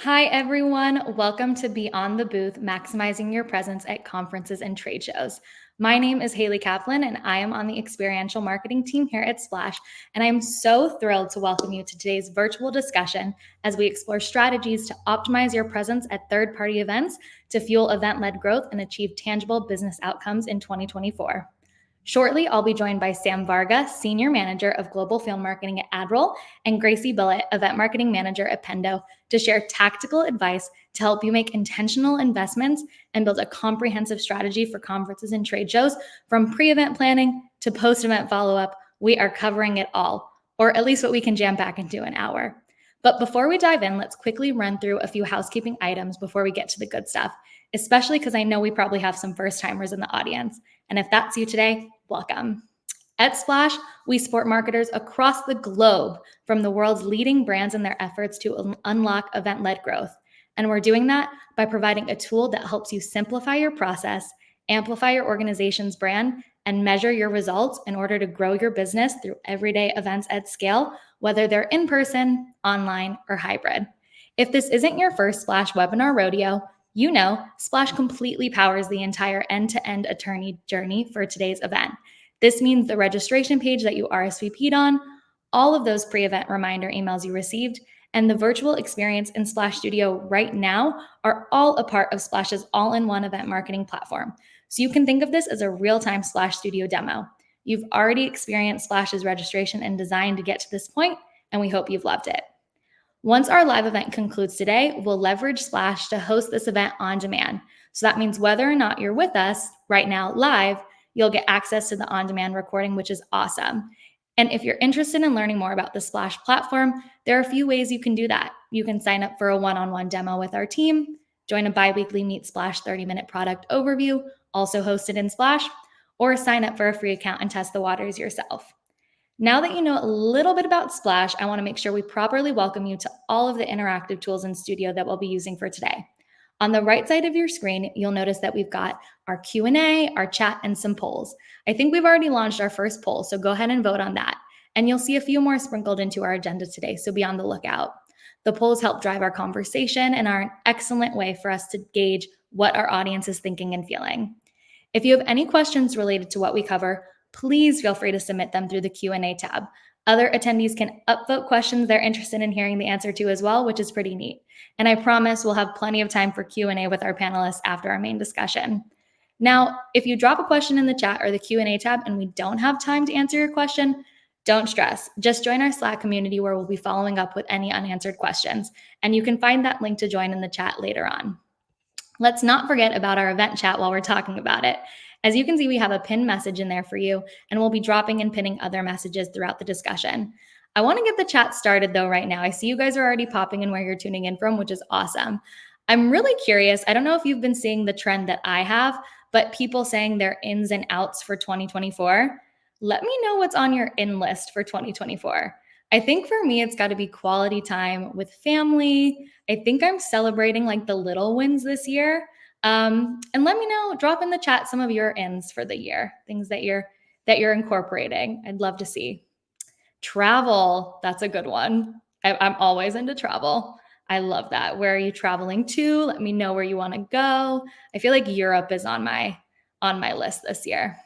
Hi, everyone. Welcome to Beyond the Booth, maximizing your presence at conferences and trade shows. My name is Haley Kaplan, and I am on the experiential marketing team here at Splash. And I am so thrilled to welcome you to today's virtual discussion as we explore strategies to optimize your presence at third-party events to fuel event-led growth and achieve tangible business outcomes in 2024. Shortly, I'll be joined by Sam Varga, Senior Manager of Global Field Marketing at AdRoll, and Gracie Billett, Event Marketing Manager at Pendo, to share tactical advice to help you make intentional investments and build a comprehensive strategy for conferences and trade shows. From pre-event planning to post-event follow-up, we are covering it all, or at least what we can jam back into an hour. But before we dive in, let's quickly run through a few housekeeping items before we get to the good stuff, especially because I know we probably have some first-timers in the audience. And if that's you today, welcome. At Splash, we support marketers across the globe from the world's leading brands in their efforts to unlock event-led growth. And we're doing that by providing a tool that helps you simplify your process, amplify your organization's brand, and measure your results in order to grow your business through everyday events at scale, whether they're in person, online, or hybrid. If this isn't your first Splash webinar rodeo, you know Splash completely powers the entire end-to-end attorney journey for today's event. This means the registration page that you RSVP'd on, all of those pre-event reminder emails you received, and the virtual experience in Splash Studio right now are all a part of Splash's all-in-one event marketing platform. So you can think of this as a real-time Splash Studio demo. You've already experienced Splash's registration and design to get to this point, and we hope you've loved it. Once our live event concludes today, we'll leverage Splash to host this event on demand. So that means whether or not you're with us right now live, you'll get access to the on-demand recording, which is awesome. And if you're interested in learning more about the Splash platform, there are a few ways you can do that. You can sign up for a one-on-one demo with our team, join a bi-weekly Meet Splash 30-minute product overview, also hosted in Splash, or sign up for a free account and test the waters yourself. Now that you know a little bit about Splash, I want to make sure we properly welcome you to all of the interactive tools in Studio that we'll be using for today. On the right side of your screen, you'll notice that we've got our Q&A, our chat, and some polls. I think we've already launched our first poll, so go ahead and vote on that. And you'll see a few more sprinkled into our agenda today, so be on the lookout. The polls help drive our conversation and are an excellent way for us to gauge what our audience is thinking and feeling. If you have any questions related to what we cover, please feel free to submit them through the Q&A tab. Other attendees can upvote questions they're interested in hearing the answer to as well, which is pretty neat. And I promise we'll have plenty of time for Q&A with our panelists after our main discussion. Now, if you drop a question in the chat or the Q&A tab and we don't have time to answer your question, don't stress. Just join our Slack community where we'll be following up with any unanswered questions. And you can find that link to join in the chat later on. Let's not forget about our event chat while we're talking about it. As you can see, we have a pinned message in there for you, and we'll be dropping and pinning other messages throughout the discussion. I want to get the chat started though right now. I see you guys are already popping in where you're tuning in from, which is awesome. I'm really curious. I don't know if you've been seeing the trend that I have, but people saying their ins and outs for 2024. Let me know what's on your in list for 2024. I think for me, it's got to be quality time with family. I think I'm celebrating like the little wins this year. And let me know, drop in the chat some of your ins for the year, things that you're incorporating. I'd love to see. Travel, that's a good one. I'm always into travel. I love that. Where are you traveling to? Let me know where you want to go. I feel like Europe is on my list this year.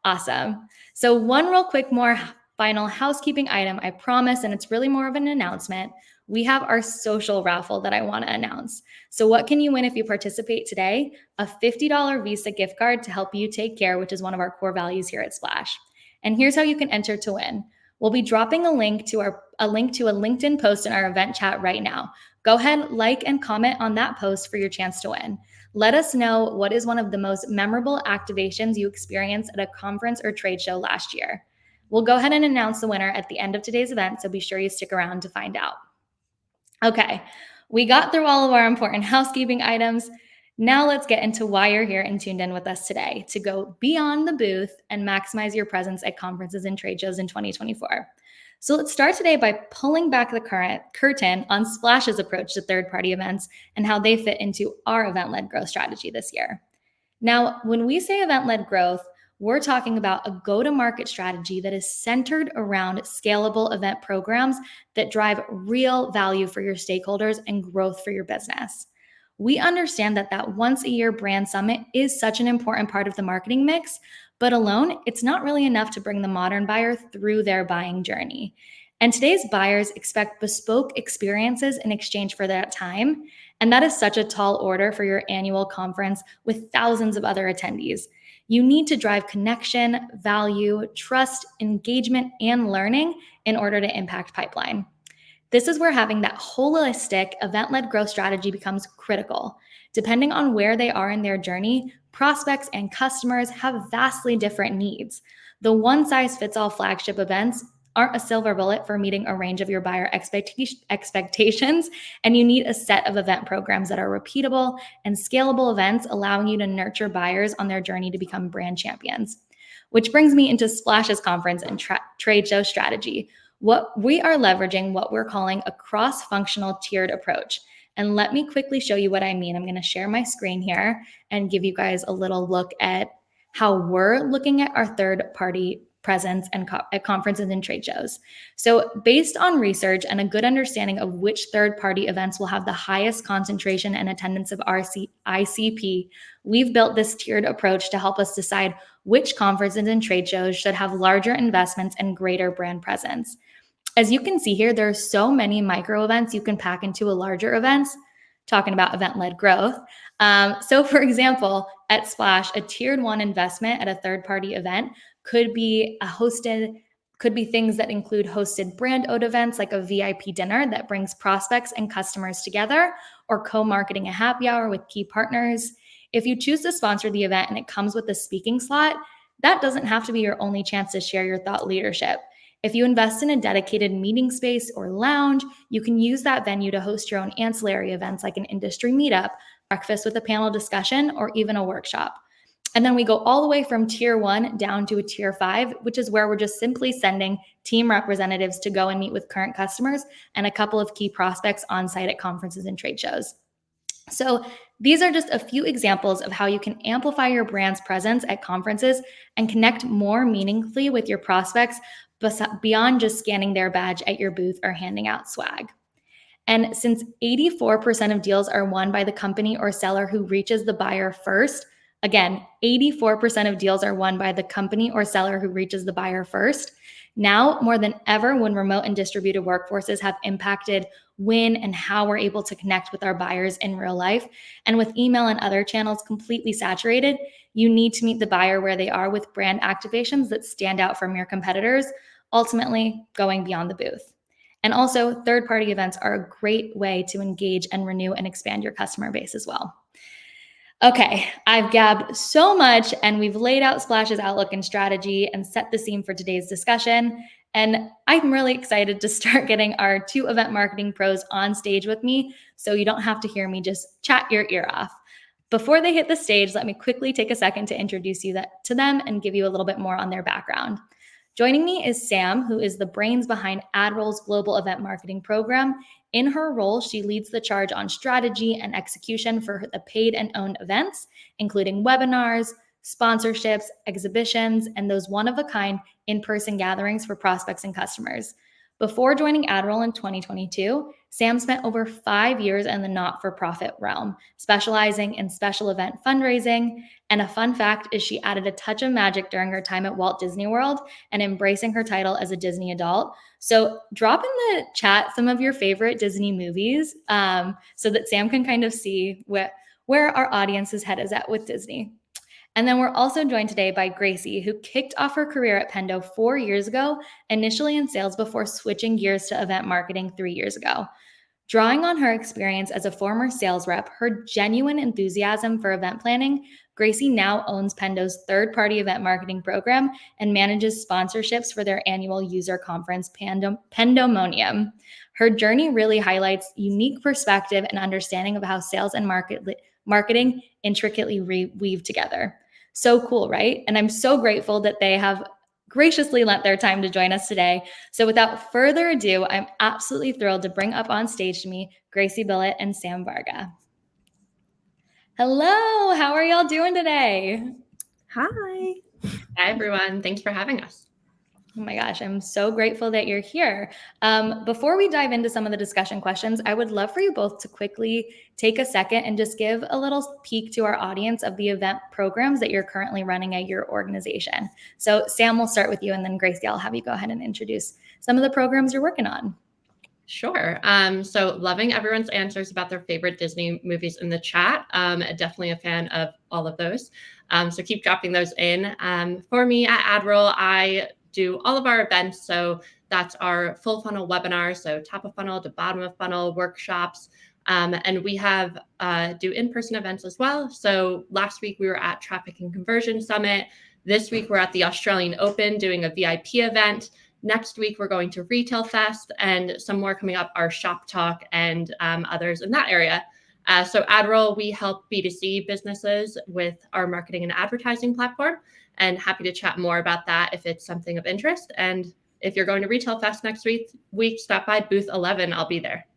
Awesome. So one real quick more final housekeeping item, I promise, and it's really more of an announcement. We have our social raffle that I want to announce. So what can you win if you participate today? A $50 Visa gift card to help you take care, which is one of our core values here at Splash. And here's how you can enter to win. We'll be dropping a link to a LinkedIn post in our event chat right now. Go ahead, like and comment on that post for your chance to win. Let us know what is one of the most memorable activations you experienced at a conference or trade show last year. We'll go ahead and announce the winner at the end of today's event, so be sure you stick around to find out. Okay, we got through all of our important housekeeping items. Now let's get into why you're here and tuned in with us today to go beyond the booth and maximize your presence at conferences and trade shows in 2024. So let's start today by pulling back the curtain on Splash's approach to third-party events and how they fit into our event-led growth strategy this year. Now, when we say event-led growth, We're talking about a go-to-market strategy that is centered around scalable event programs that drive real value for your stakeholders and growth for your business. We understand that once-a-year brand summit is such an important part of the marketing mix, but alone, it's not really enough to bring the modern buyer through their buying journey. And today's buyers expect bespoke experiences in exchange for that time. And that is such a tall order for your annual conference with thousands of other attendees. You need to drive connection, value, trust, engagement, and learning in order to impact pipeline. This is where having that holistic event-led growth strategy becomes critical. Depending on where they are in their journey, prospects and customers have vastly different needs. The one-size-fits-all flagship events aren't a silver bullet for meeting a range of your buyer expectations, and you need a set of event programs that are repeatable and scalable events, allowing you to nurture buyers on their journey to become brand champions. Which brings me into Splash's conference and trade show strategy. What we are leveraging what we're calling a cross-functional tiered approach. And let me quickly show you what I mean. I'm going to share my screen here and give you guys a little look at how we're looking at our third-party presence and at conferences and trade shows. So based on research and a good understanding of which third-party events will have the highest concentration and attendance of ICP, we've built this tiered approach to help us decide which conferences and trade shows should have larger investments and greater brand presence. As you can see here, there are so many micro events you can pack into a larger events, talking about event-led growth. So for example, at Splash, a tiered one investment at a third-party event could be things that include hosted brand ode events like a VIP dinner that brings prospects and customers together, or co-marketing a happy hour with key partners. If you choose to sponsor the event and it comes with a speaking slot, that doesn't have to be your only chance to share your thought leadership. If you invest in a dedicated meeting space or lounge, you can use that venue to host your own ancillary events like an industry meetup, breakfast with a panel discussion, or even a workshop. And then we go all the way from tier 1 down to a tier 5, which is where we're just simply sending team representatives to go and meet with current customers and a couple of key prospects on site at conferences and trade shows. So these are just a few examples of how you can amplify your brand's presence at conferences and connect more meaningfully with your prospects beyond just scanning their badge at your booth or handing out swag. And since 84% of deals are won by the company or seller who reaches the buyer first, again, 84% of deals are won by the company or seller who reaches the buyer first. Now, more than ever, when remote and distributed workforces have impacted when and how we're able to connect with our buyers in real life, and with email and other channels completely saturated, you need to meet the buyer where they are with brand activations that stand out from your competitors, ultimately going beyond the booth. And also, third-party events are a great way to engage and renew and expand your customer base as well. Okay, I've gabbed so much, and we've laid out Splash's outlook and strategy and set the scene for today's discussion. And I'm really excited to start getting our 2 event marketing pros on stage with me, so you don't have to hear me just chat your ear off. Before they hit the stage, let me quickly take a second to introduce you to them and give you a little bit more on their background. Joining me is Sam, who is the brains behind AdRoll's global event marketing program. In her role, she leads the charge on strategy and execution for the paid and owned events, including webinars, sponsorships, exhibitions, and those one-of-a-kind in-person gatherings for prospects and customers. Before joining AdRoll in 2022, Sam spent over 5 years in the not-for-profit realm, specializing in special event fundraising. And a fun fact is she added a touch of magic during her time at Walt Disney World and embracing her title as a Disney adult. So drop in the chat some of your favorite Disney movies so that Sam can kind of see where our audience's head is at with Disney. And then we're also joined today by Gracie, who kicked off her career at Pendo 4 years ago, initially in sales before switching gears to event marketing 3 years ago. Drawing on her experience as a former sales rep, her genuine enthusiasm for event planning, Gracie now owns Pendo's third-party event marketing program and manages sponsorships for their annual user conference, Pendomonium. Her journey really highlights unique perspective and understanding of how sales and marketing intricately weave together. So cool, right? And I'm so grateful that they have graciously lent their time to join us today. So without further ado, I'm absolutely thrilled to bring up on stage to me Gracie Billett and Sam Varga. Hello, how are y'all doing today? Hi. Hi, everyone. Thanks for having us. Oh my gosh, I'm so grateful that you're here. Before we dive into some of the discussion questions, I would love for you both to quickly take a second and just give a little peek to our audience of the event programs that you're currently running at your organization. So Sam, we'll start with you, and then Gracie, I'll have you go ahead and introduce some of the programs you're working on. Sure. So loving everyone's answers about their favorite Disney movies in the chat. Definitely a fan of all of those. So keep dropping those in. For me at AdRoll, I do all of our events. So that's our full funnel webinar. So top of funnel to bottom of funnel workshops. And we have do in-person events as well. So last week we were at Traffic and Conversion Summit. This week we're at the Australian Open doing a VIP event. Next week, we're going to Retail Fest, and some more coming up are Shop Talk and others in that area. So AdRoll, we help B2C businesses with our marketing and advertising platform, and happy to chat more about that if it's something of interest. And if you're going to Retail Fest next week, stop by booth 11. I'll be there.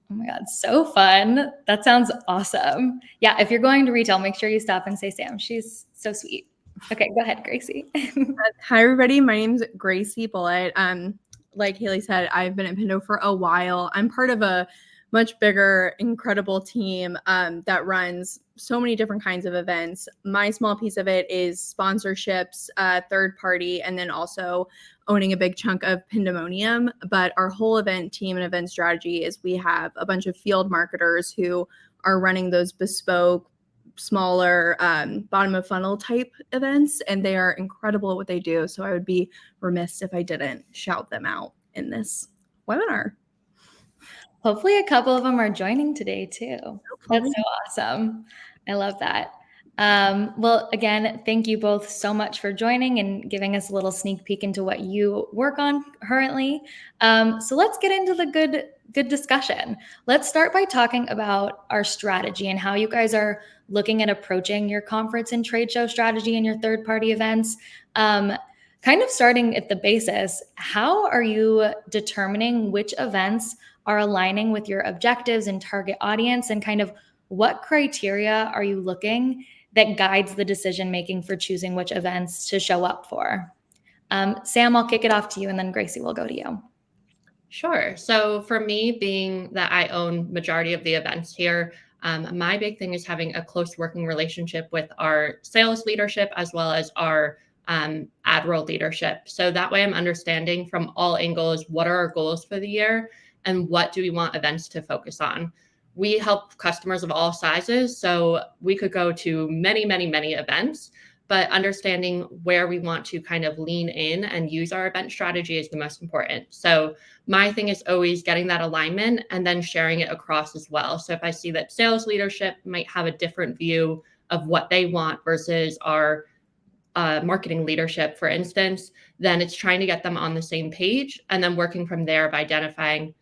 Oh my God, so fun. That sounds awesome. Yeah, if you're going to retail, make sure you stop and say Sam. She's so sweet. Okay, go ahead, Gracie. Hi, everybody. My name's Gracie Bullitt. Like Haley said, I've been at Pindo for a while. I'm part of a much bigger, incredible team that runs so many different kinds of events. My small piece of it is sponsorships, third party, and then also owning a big chunk of Pindemonium. But our whole event team and event strategy is we have a bunch of field marketers who are running those bespoke, smaller bottom of funnel type events, and they are incredible at what they do. So I would be remiss if I didn't shout them out in this webinar. Hopefully a couple of them are joining today too. That's so awesome. I love that. Well, again, thank you both so much for joining and giving us a little sneak peek into what you work on currently. So let's get into the good discussion. Let's start by talking about our strategy and how you guys are looking at approaching your conference and trade show strategy and your third-party events. Kind of starting at the basis, how are you determining which events are aligning with your objectives and target audience, and kind of what criteria are you looking that guides the decision making for choosing which events to show up for? Sam, I'll kick it off to you, and then Gracie will go to you. Sure. So for me, being that I own majority of the events here, my big thing is having a close working relationship with our sales leadership as well as our AdRoll leadership. So that way I'm understanding from all angles, what are our goals for the year and what do we want events to focus on? We help customers of all sizes. So we could go to many, many, many events, but understanding where we want to kind of lean in and use our event strategy is the most important. So my thing is always getting that alignment and then sharing it across as well. So if I see that sales leadership might have a different view of what they want versus our marketing leadership, for instance, then it's trying to get them on the same page and then working from there by identifying,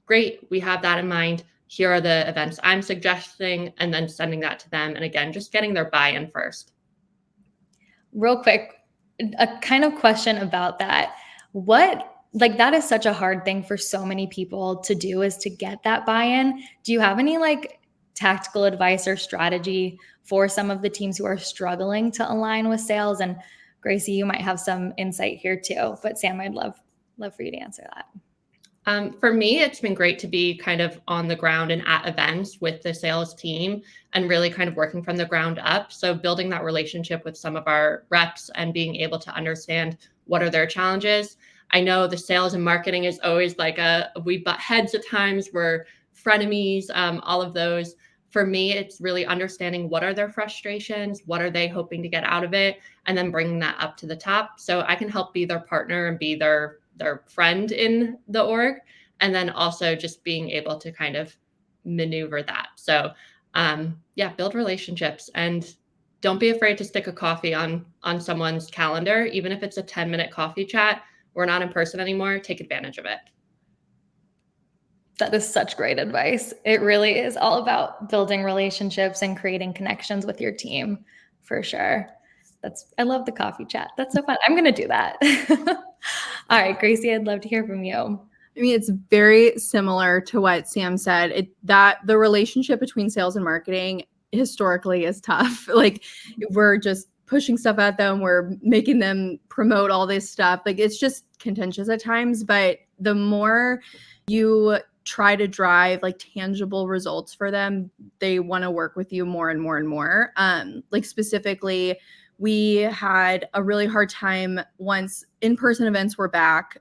great, we have that in mind. Here are the events I'm suggesting, and then sending that to them. And again, just getting their buy-in first. Real quick, a kind of question about that. That is such a hard thing for so many people to do, is to get that buy-in. Do you have any tactical advice or strategy for some of the teams who are struggling to align with sales? And Gracie, you might have some insight here too, but Sam, I'd love for you to answer that. For me, it's been great to be kind of on the ground and at events with the sales team and really kind of working from the ground up. So building that relationship with some of our reps and being able to understand what are their challenges. I know the sales and marketing is always we butt heads at times, we're frenemies, all of those. For me, it's really understanding what are their frustrations, what are they hoping to get out of it, and then bringing that up to the top. So I can help be their partner and be their friend in the org, and then also just being able to kind of maneuver that. So build relationships and don't be afraid to stick a coffee on someone's calendar, even if it's a 10-minute coffee chat. We're not in person anymore. Take advantage of it. That is such great advice. It really is all about building relationships and creating connections with your team, for sure. I love the coffee chat. That's so fun. I'm going to do that. All right, Gracie, I'd love to hear from you. I mean, it's very similar to what Sam said, that the relationship between sales and marketing historically is tough. We're just pushing stuff at them. We're making them promote all this stuff. Like, it's just contentious at times, but the more you try to drive like tangible results for them, they want to work with you more and more and more. Like specifically, we had a really hard time once in-person events were back,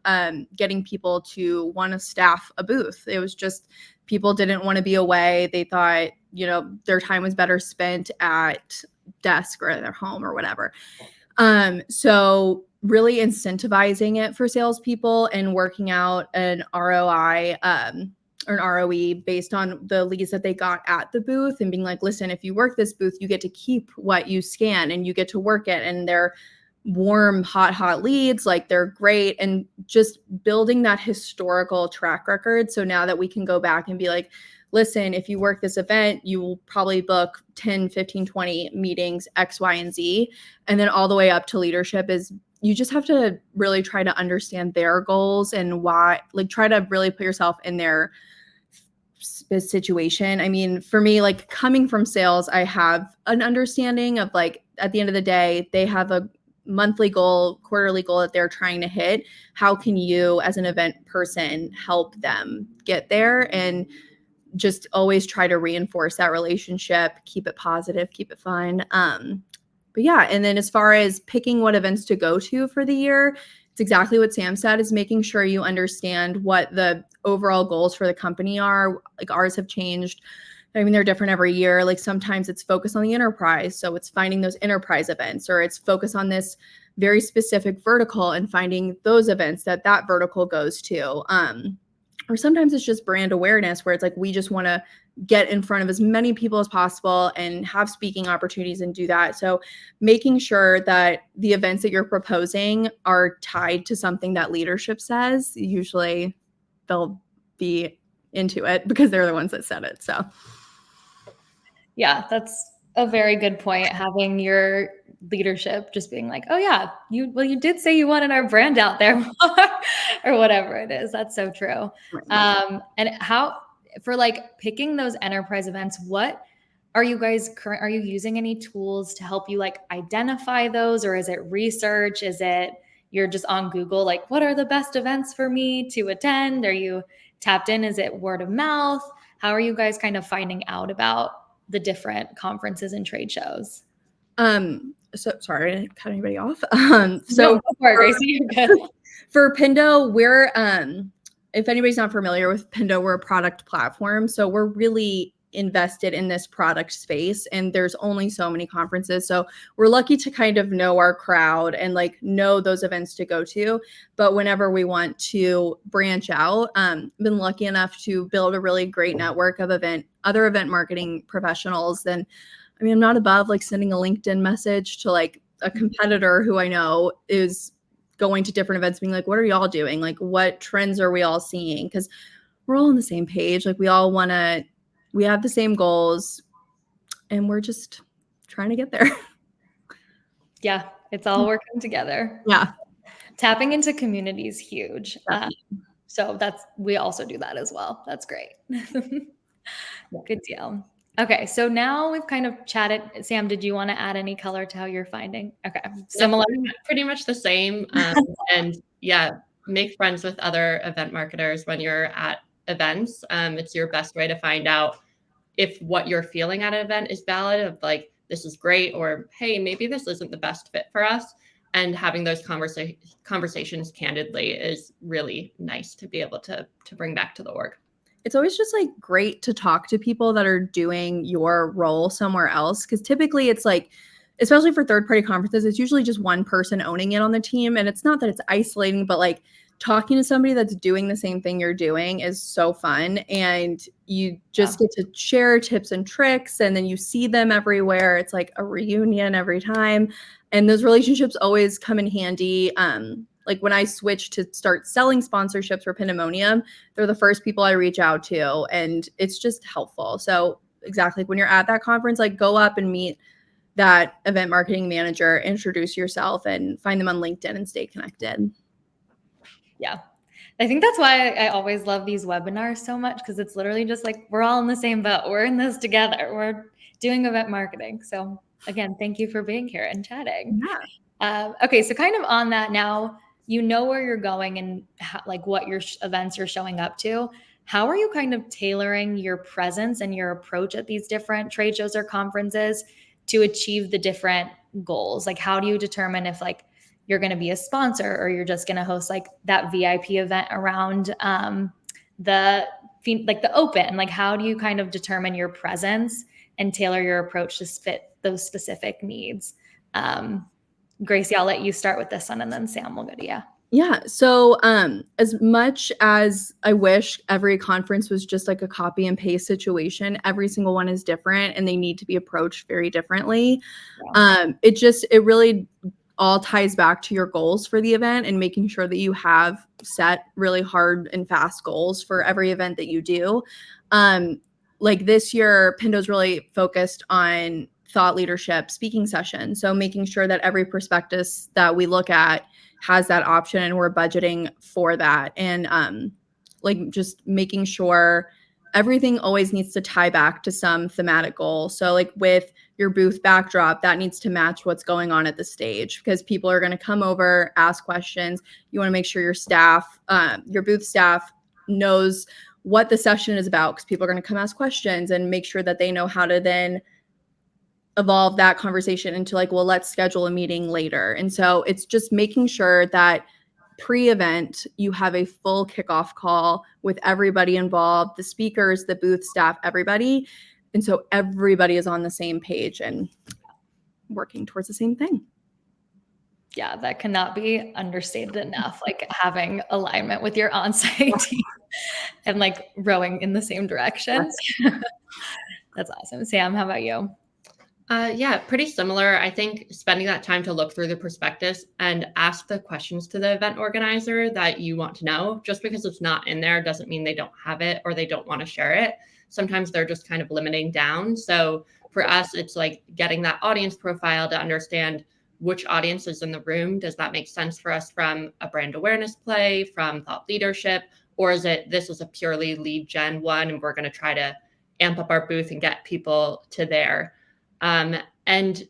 getting people to want to staff a booth. It was just people didn't want to be away. They thought, their time was better spent at desk or at their home or whatever. So really incentivizing it for salespeople and working out an ROI, or an ROE based on the leads that they got at the booth, and being like, listen, if you work this booth, you get to keep what you scan and you get to work it. And they're warm, hot leads. Like, they're great. And just building that historical track record. So now that we can go back and be like, listen, if you work this event, you will probably book 10, 15, 20 meetings, X, Y, and Z. And then all the way up to leadership is you just have to really try to understand their goals and why, like, try to really put yourself in their situation. I mean, for me, like, coming from sales, I have an understanding of, like, at the end of the day, they have a monthly goal, quarterly goal that they're trying to hit. How can you, as an event person, help them get there? And just always try to reinforce that relationship, keep it positive, keep it fun. But yeah, and then as far as picking what events to go to for the year, it's exactly what Sam said, is making sure you understand what the overall goals for the company are. Like, ours have changed. I mean, they're different every year. Like, sometimes it's focused on the enterprise, so it's finding those enterprise events, or it's focused on this very specific vertical and finding those events that vertical goes to. Or sometimes it's just brand awareness, where it's like, we just want to get in front of as many people as possible and have speaking opportunities and do that. So making sure that the events that you're proposing are tied to something that leadership says, usually they'll be into it because they're the ones that said it. So yeah, that's a very good point. Having your leadership just being like, oh yeah, you did say you wanted our brand out there or whatever it is. That's so true. And how, for like picking those enterprise events, what are you guys are you using any tools to help you like identify those, or is it research? Is it you're just on Google, like, what are the best events for me to attend? Are you tapped in? Is it word of mouth? How are you guys kind of finding out about the different conferences and trade shows? So sorry, I didn't cut anybody off. No, Gracie, you're good. For Pindo, we're if anybody's not familiar with Pindo, we're a product platform. So we're really invested in this product space, and there's only so many conferences. So we're lucky to kind of know our crowd and like know those events to go to. But whenever we want to branch out, been lucky enough to build a really great network of other event marketing professionals. Then, I mean, I'm not above like sending a LinkedIn message to like a competitor who I know is going to different events, being like, what are y'all doing? Like, what trends are we all seeing? Because we're all on the same page. Like, we have the same goals, and we're just trying to get there. Yeah, it's all working together. Yeah. Tapping into community is huge. So we also do that as well. That's great. Good deal. Okay, so now we've kind of chatted. Sam, did you want to add any color to how you're finding? Okay, similar. Pretty much the same. And yeah, make friends with other event marketers when you're at events. It's your best way to find out if what you're feeling at an event is valid, of like, this is great, or hey, maybe this isn't the best fit for us. And having those conversations candidly is really nice to be able to bring back to the org. It's always just like great to talk to people that are doing your role somewhere else. Cause typically it's like, especially for third-party conferences, it's usually just one person owning it on the team. And it's not that it's isolating, but like talking to somebody that's doing the same thing you're doing is so fun. And you just get to share tips and tricks, and then you see them everywhere. It's like a reunion every time. And those relationships always come in handy. Like when I switched to start selling sponsorships for Pandemonium, they're the first people I reach out to, and it's just helpful. So exactly, when you're at that conference, like go up and meet that event marketing manager, introduce yourself, and find them on LinkedIn and stay connected. Yeah. I think that's why I always love these webinars so much, because it's literally just like, we're all in the same boat. We're in this together. We're doing event marketing. So again, thank you for being here and chatting. Yeah. Okay, so kind of on that now, you know where you're going and like what your events you're showing up to. How are you kind of tailoring your presence and your approach at these different trade shows or conferences to achieve the different goals? Like, how do you determine if like you're going to be a sponsor or you're just going to host like that VIP event around the like the open? Like, how do you kind of determine your presence and tailor your approach to fit those specific needs? Gracie, I'll let you start with this one and then Sam will go to you. Yeah. So as much as I wish every conference was just like a copy and paste situation, every single one is different and they need to be approached very differently. Yeah. It really all ties back to your goals for the event and making sure that you have set really hard and fast goals for every event that you do. Like this year, Pindo's really focused on thought leadership speaking sessions. So making sure that every prospectus that we look at has that option and we're budgeting for that. And like just making sure everything always needs to tie back to some thematic goal. So like with your booth backdrop, that needs to match what's going on at the stage because people are going to come over, ask questions. You want to make sure your staff, your booth staff knows what the session is about because people are going to come ask questions and make sure that they know how to then evolve that conversation into like, well, let's schedule a meeting later. And so it's just making sure that pre-event you have a full kickoff call with everybody involved, the speakers, the booth staff, everybody. And so everybody is on the same page and working towards the same thing. Yeah, that cannot be understated enough. Like having alignment with your on-site team and like rowing in the same direction. That's awesome. Sam, how about you? Yeah, pretty similar. I think spending that time to look through the prospectus and ask the questions to the event organizer that you want to know. Just because it's not in there doesn't mean they don't have it or they don't want to share it. Sometimes they're just kind of limiting down. So for us, it's like getting that audience profile to understand which audience is in the room. Does that make sense for us from a brand awareness play, from thought leadership? Or is it this is a purely lead gen one and we're going to try to amp up our booth and get people to there? And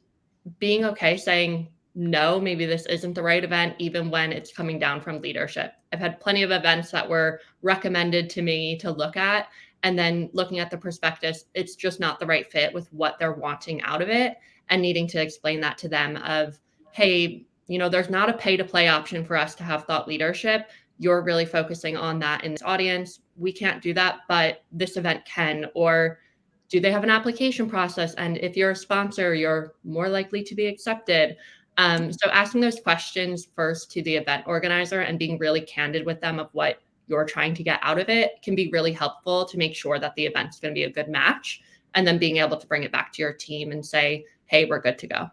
being okay saying, no, maybe this isn't the right event, even when it's coming down from leadership. I've had plenty of events that were recommended to me to look at. And then looking at the prospectus, it's just not the right fit with what they're wanting out of it and needing to explain that to them of, hey, there's not a pay to play option for us to have thought leadership. You're really focusing on that in this audience. We can't do that, but this event can. Or do they have an application process? And if you're a sponsor, you're more likely to be accepted. So asking those questions first to the event organizer and being really candid with them of what you're trying to get out of it can be really helpful to make sure that the event's going to be a good match. And then being able to bring it back to your team and say, hey, we're good to go.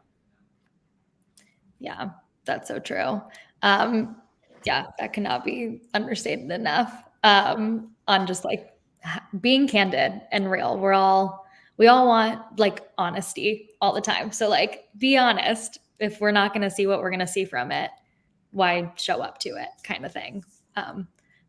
Yeah, that's so true. Yeah, that cannot be understated enough. On just like being candid and real. We all want like honesty all the time. So like be honest. If we're not going to see what we're going to see from it, why show up to it kind of thing.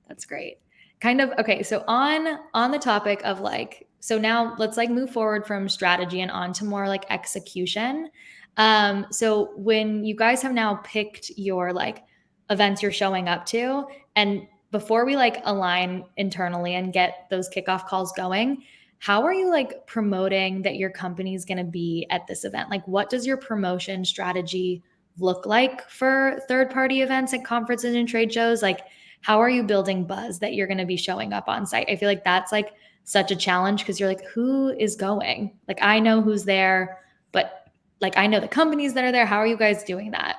That's great. Kind of okay, so on the topic of like, so now let's like move forward from strategy and on to more like execution. So when you guys have now picked your like events you're showing up to, and before we like align internally and get those kickoff calls going, how are you like promoting that your company is going to be at this event? Like, what does your promotion strategy look like for third-party events at conferences and trade shows? Like, how are you building buzz that you're going to be showing up on site? I feel like that's like such a challenge because you're like, who is going? Like, I know who's there, but like, I know the companies that are there. How are you guys doing that?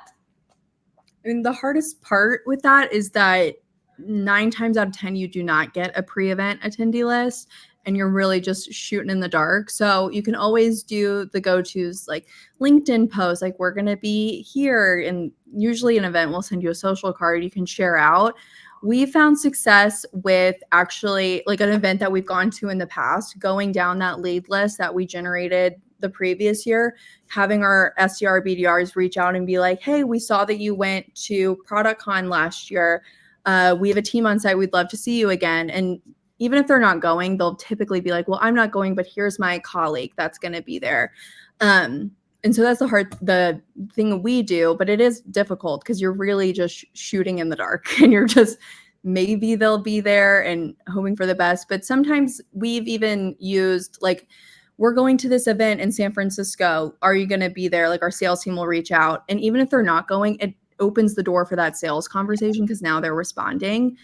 And the hardest part with that is that 9 times out of 10, you do not get a pre-event attendee list and you're really just shooting in the dark. So you can always do the go-tos like LinkedIn posts, like we're going to be here. And usually an event will send you a social card you can share out. We found success with actually like an event that we've gone to in the past, going down that lead list that we generated the previous year, having our SDR BDRs reach out and be like, hey, we saw that you went to ProductCon last year. We have a team on site. We'd love to see you again. And even if they're not going, they'll typically be like, well, I'm not going, but here's my colleague that's going to be there. And so that's the thing we do, but it is difficult because you're really just shooting in the dark and you're just, maybe they'll be there and hoping for the best. But sometimes we've even used, like, we're going to this event in San Francisco. Are you going to be there? Like, our sales team will reach out. And even if they're not going, it opens the door for that sales conversation because now they're responding.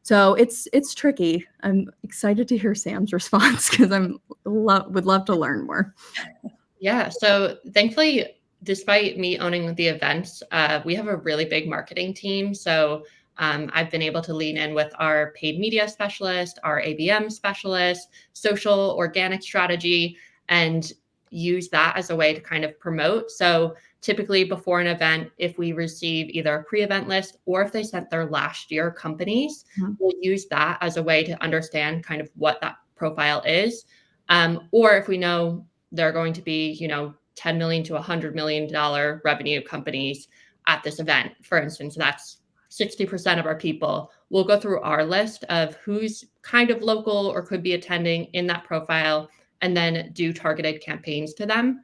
So it's tricky. I'm excited to hear Sam's response because would love to learn more. Yeah. So thankfully, despite me owning the events, we have a really big marketing team. So I've been able to lean in with our paid media specialist, our ABM specialist, social organic strategy, and use that as a way to kind of promote. So typically before an event, if we receive either a pre-event list or if they sent their last year companies, we'll use that as a way to understand kind of what that profile is. Or if we know they're going to be, $10 million to $100 million revenue companies at this event, for instance, that's 60% of our people. We'll go through our list of who's kind of local or could be attending in that profile and then do targeted campaigns to them.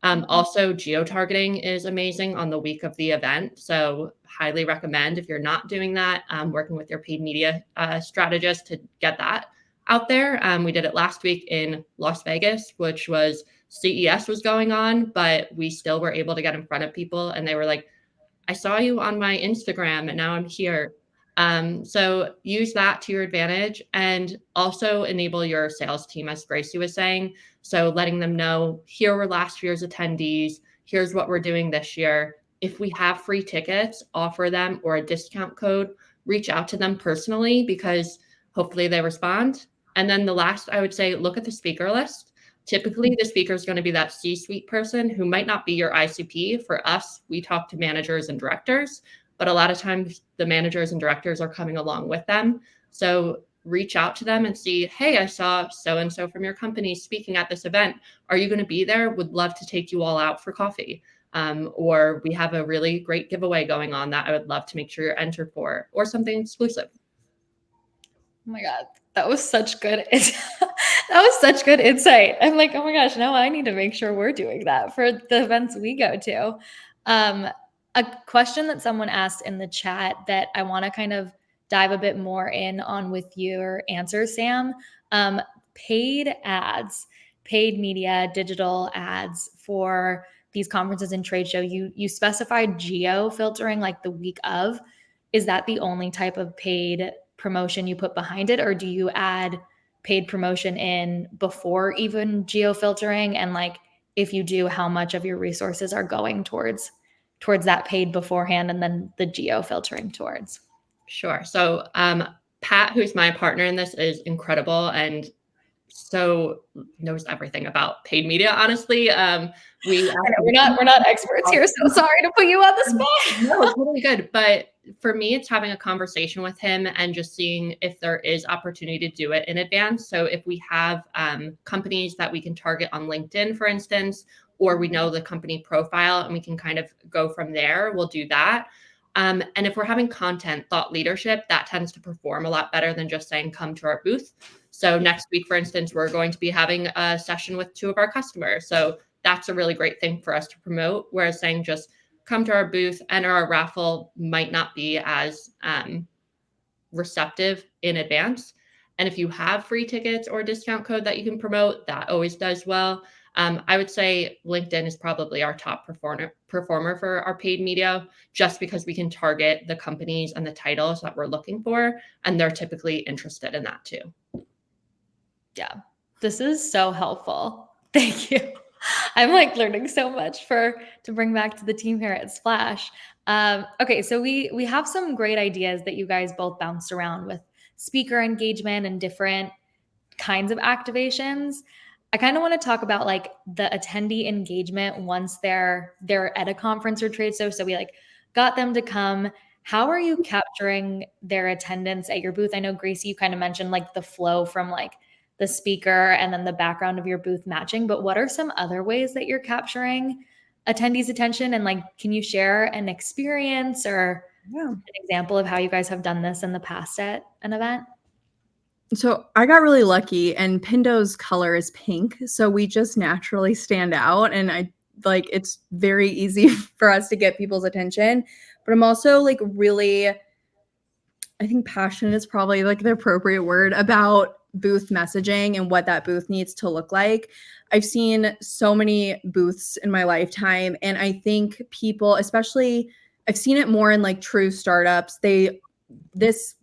Also, geo-targeting is amazing on the week of the event. So highly recommend, if you're not doing that, working with your paid media strategist to get that out there. We did it last week in Las Vegas, which was CES was going on, but we still were able to get in front of people and they were like, I saw you on my Instagram and now I'm here. So use that to your advantage and also enable your sales team, as Gracie was saying. So letting them know, here were last year's attendees, here's what we're doing this year. If we have free tickets, offer them, or a discount code, reach out to them personally because hopefully they respond. And then the last, I would say, look at the speaker list. Typically, the speaker is going to be that C-suite person who might not be your ICP. For us, we talk to managers and directors, but a lot of times the managers and directors are coming along with them. So reach out to them and see, hey, I saw so-and-so from your company speaking at this event. Are you going to be there? Would love to take you all out for coffee. Or we have a really great giveaway going on that I would love to make sure you're entered for, or something exclusive. Oh my God, that was such good. That was such good insight. I'm like, oh my gosh, now I need to make sure we're doing that for the events we go to. A question that someone asked in the chat that I want to kind of dive a bit more in on with your answer, Sam. Paid ads, paid media, digital ads for these conferences and trade show. You specified geo filtering like the week of. Is that the only type of paid promotion you put behind it, or do you add paid promotion in before even geo filtering? And like, if you do, how much of your resources are going towards that paid beforehand and then the geo filtering towards? Sure. So Pat, who's my partner in this, is incredible and so knows everything about paid media. Honestly, we're not experts here, so sorry to put you on the spot. No, it's totally good. But for me, it's having a conversation with him and just seeing if there is opportunity to do it in advance. So if we have companies that we can target on LinkedIn, for instance, or we know the company profile and we can kind of go from there, we'll do that. And if we're having content, thought leadership, that tends to perform a lot better than just saying, come to our booth. So next week, for instance, we're going to be having a session with 2 of our customers. So that's a really great thing for us to promote. Whereas saying just come to our booth, enter our raffle might not be as receptive in advance. And if you have free tickets or a discount code that you can promote, that always does well. I would say LinkedIn is probably our top performer for our paid media, just because we can target the companies and the titles that we're looking for, and they're typically interested in that too. Yeah, this is so helpful. Thank you. I'm like learning so much to bring back to the team here at Splash. Okay, so we have some great ideas that you guys both bounced around with speaker engagement and different kinds of activations. I kind of want to talk about like the attendee engagement once they're at a conference or trade show. So we like got them to come. How are you capturing their attendance at your booth? I know, Gracie, you kind of mentioned like the flow from like the speaker and then the background of your booth matching, but what are some other ways that you're capturing attendees' attention? And like, can you share an experience or an example of how you guys have done this in the past at an event? So I got really lucky, and Pindo's color is pink, so we just naturally stand out. And like it's very easy for us to get people's attention. But I'm also like really, I think passionate is probably like the appropriate word about booth messaging and what that booth needs to look like. I've seen so many booths in my lifetime, and I think people, especially, I've seen it more in like true startups.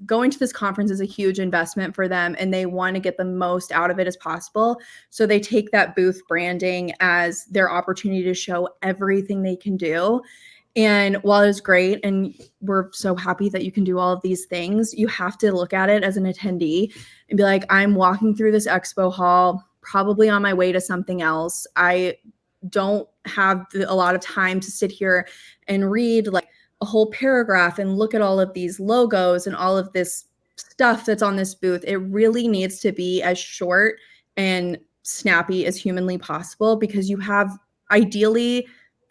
Going to this conference is a huge investment for them, and they want to get the most out of it as possible. So they take that booth branding as their opportunity to show everything they can do. And while it was great, and we're so happy that you can do all of these things, you have to look at it as an attendee and be like, I'm walking through this expo hall, probably on my way to something else. I don't have a lot of time to sit here and read like a whole paragraph and look at all of these logos and all of this stuff that's on this booth. It really needs to be as short and snappy as humanly possible, because you have ideally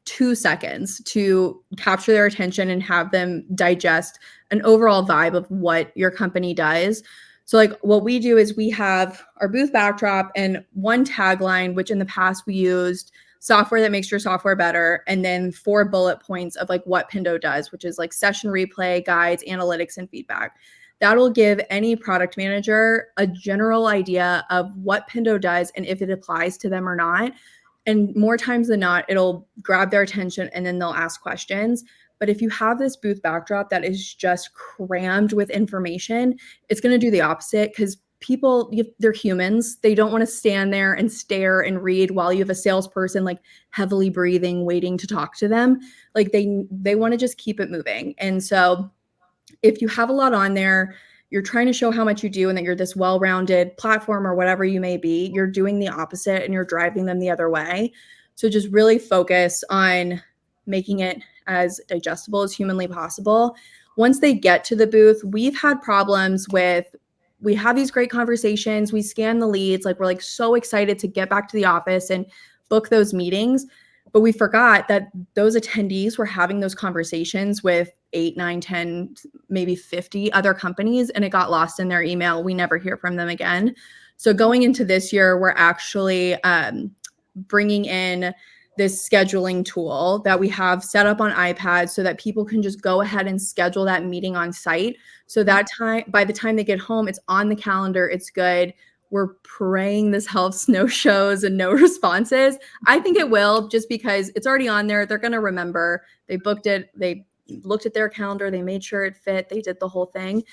2 seconds to capture their attention and have them digest an overall vibe of what your company does. So like what we do is we have our booth backdrop and one tagline, which in the past we used software that makes your software better, and then 4 bullet points of like what Pindo does, which is like session replay, guides, analytics, and feedback. That'll give any product manager a general idea of what Pindo does and if it applies to them or not. And more times than not, it'll grab their attention and then they'll ask questions. But if you have this booth backdrop that is just crammed with information, it's going to do the opposite, because people, they're humans. They don't want to stand there and stare and read while you have a salesperson like heavily breathing, waiting to talk to them. Like they want to just keep it moving. And so if you have a lot on there, you're trying to show how much you do and that you're this well-rounded platform or whatever you may be, you're doing the opposite and you're driving them the other way. So just really focus on making it as digestible as humanly possible. Once they get to the booth, we've had problems with, we have these great conversations, we scan the leads, like we're like so excited to get back to the office and book those meetings. But we forgot that those attendees were having those conversations with 8, 9, 10, maybe 50 other companies, and it got lost in their email. We never hear from them again. So going into this year, we're actually bringing in this scheduling tool that we have set up on iPads so that people can just go ahead and schedule that meeting on site. So that time, by the time they get home, it's on the calendar, it's good. We're praying this helps no shows and no responses. I think it will, just because it's already on there. They're going to remember. They booked it. They looked at their calendar. They made sure it fit. They did the whole thing.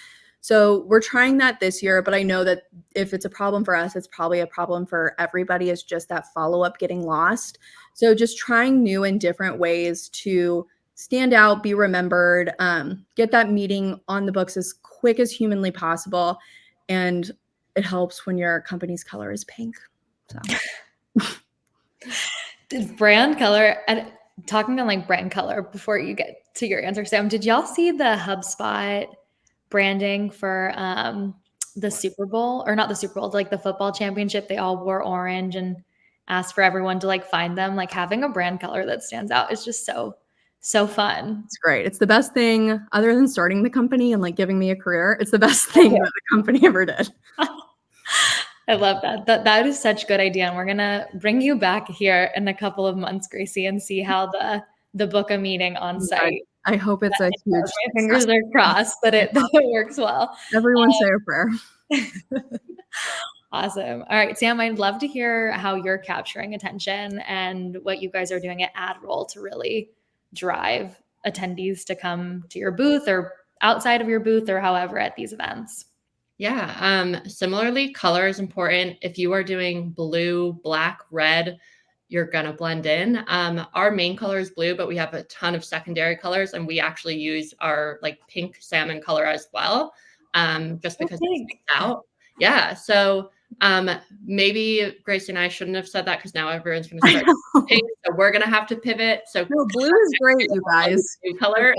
So we're trying that this year, but I know that if it's a problem for us, it's probably a problem for everybody. It's just that follow-up getting lost. So just trying new and different ways to stand out, be remembered, get that meeting on the books as quick as humanly possible. And it helps when your company's color is pink. So brand color, and talking on like brand color before you get to your answer, Sam, did y'all see the HubSpot branding for the Super Bowl, or not the Super Bowl, like the football championship? They all wore orange and asked for everyone to like find them. Like having a brand color that stands out is just so fun. It's great. It's the best thing other than starting the company and like giving me a career. It's the best thing that the company ever did. I love that. That is such a good idea. And we're going to bring you back here in a couple of months, Gracie, and see how the book a meeting on site. I hope it's a huge My fingers are crossed that it works well. Everyone say a prayer. Awesome. All right, Sam, I'd love to hear how you're capturing attention and what you guys are doing at AdRoll to really drive attendees to come to your booth or outside of your booth or however at these events. Yeah. Similarly, color is important. If you are doing blue, black, red, you're going to blend in. Our main color is blue, but we have a ton of secondary colors, and we actually use our like pink salmon color as well, just because it sticks out. Yeah. So maybe Grace and I shouldn't have said that, because now everyone's going to start pink, so we're going to have to pivot. So no, blue is great, you guys. Blue color.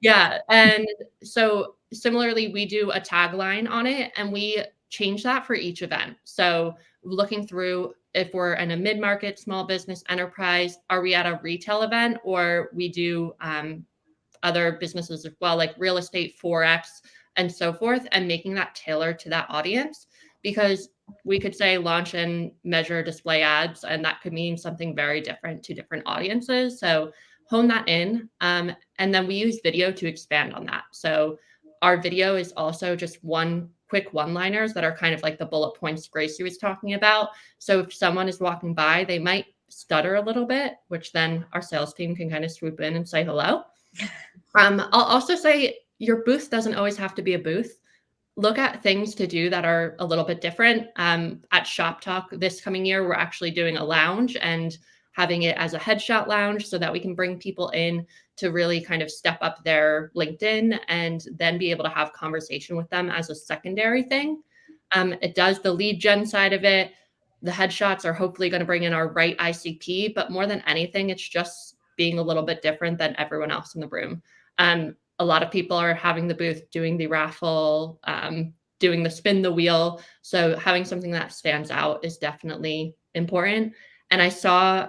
Yeah. And so similarly, we do a tagline on it, and we change that for each event. So looking through, if we're in a mid-market, small business, enterprise, are we at a retail event, or we do other businesses as well, like real estate, Forex, and so forth, and making that tailored to that audience. Because we could say launch and measure display ads, and that could mean something very different to different audiences. So hone that in. And then we use video to expand on that. So our video is also just quick one-liners that are kind of like the bullet points Gracie was talking about. So if someone is walking by, they might stutter a little bit, which then our sales team can kind of swoop in and say hello. I'll also say your booth doesn't always have to be a booth. Look at things to do that are a little bit different. At Shop Talk this coming year, we're actually doing a lounge and having it as a headshot lounge so that we can bring people in to really kind of step up their LinkedIn and then be able to have conversation with them as a secondary thing. It does the lead gen side of it. The headshots are hopefully going to bring in our right ICP, but more than anything, it's just being a little bit different than everyone else in the room. A lot of people are having the booth, doing the raffle, doing the spin the wheel. So having something that stands out is definitely important. And I saw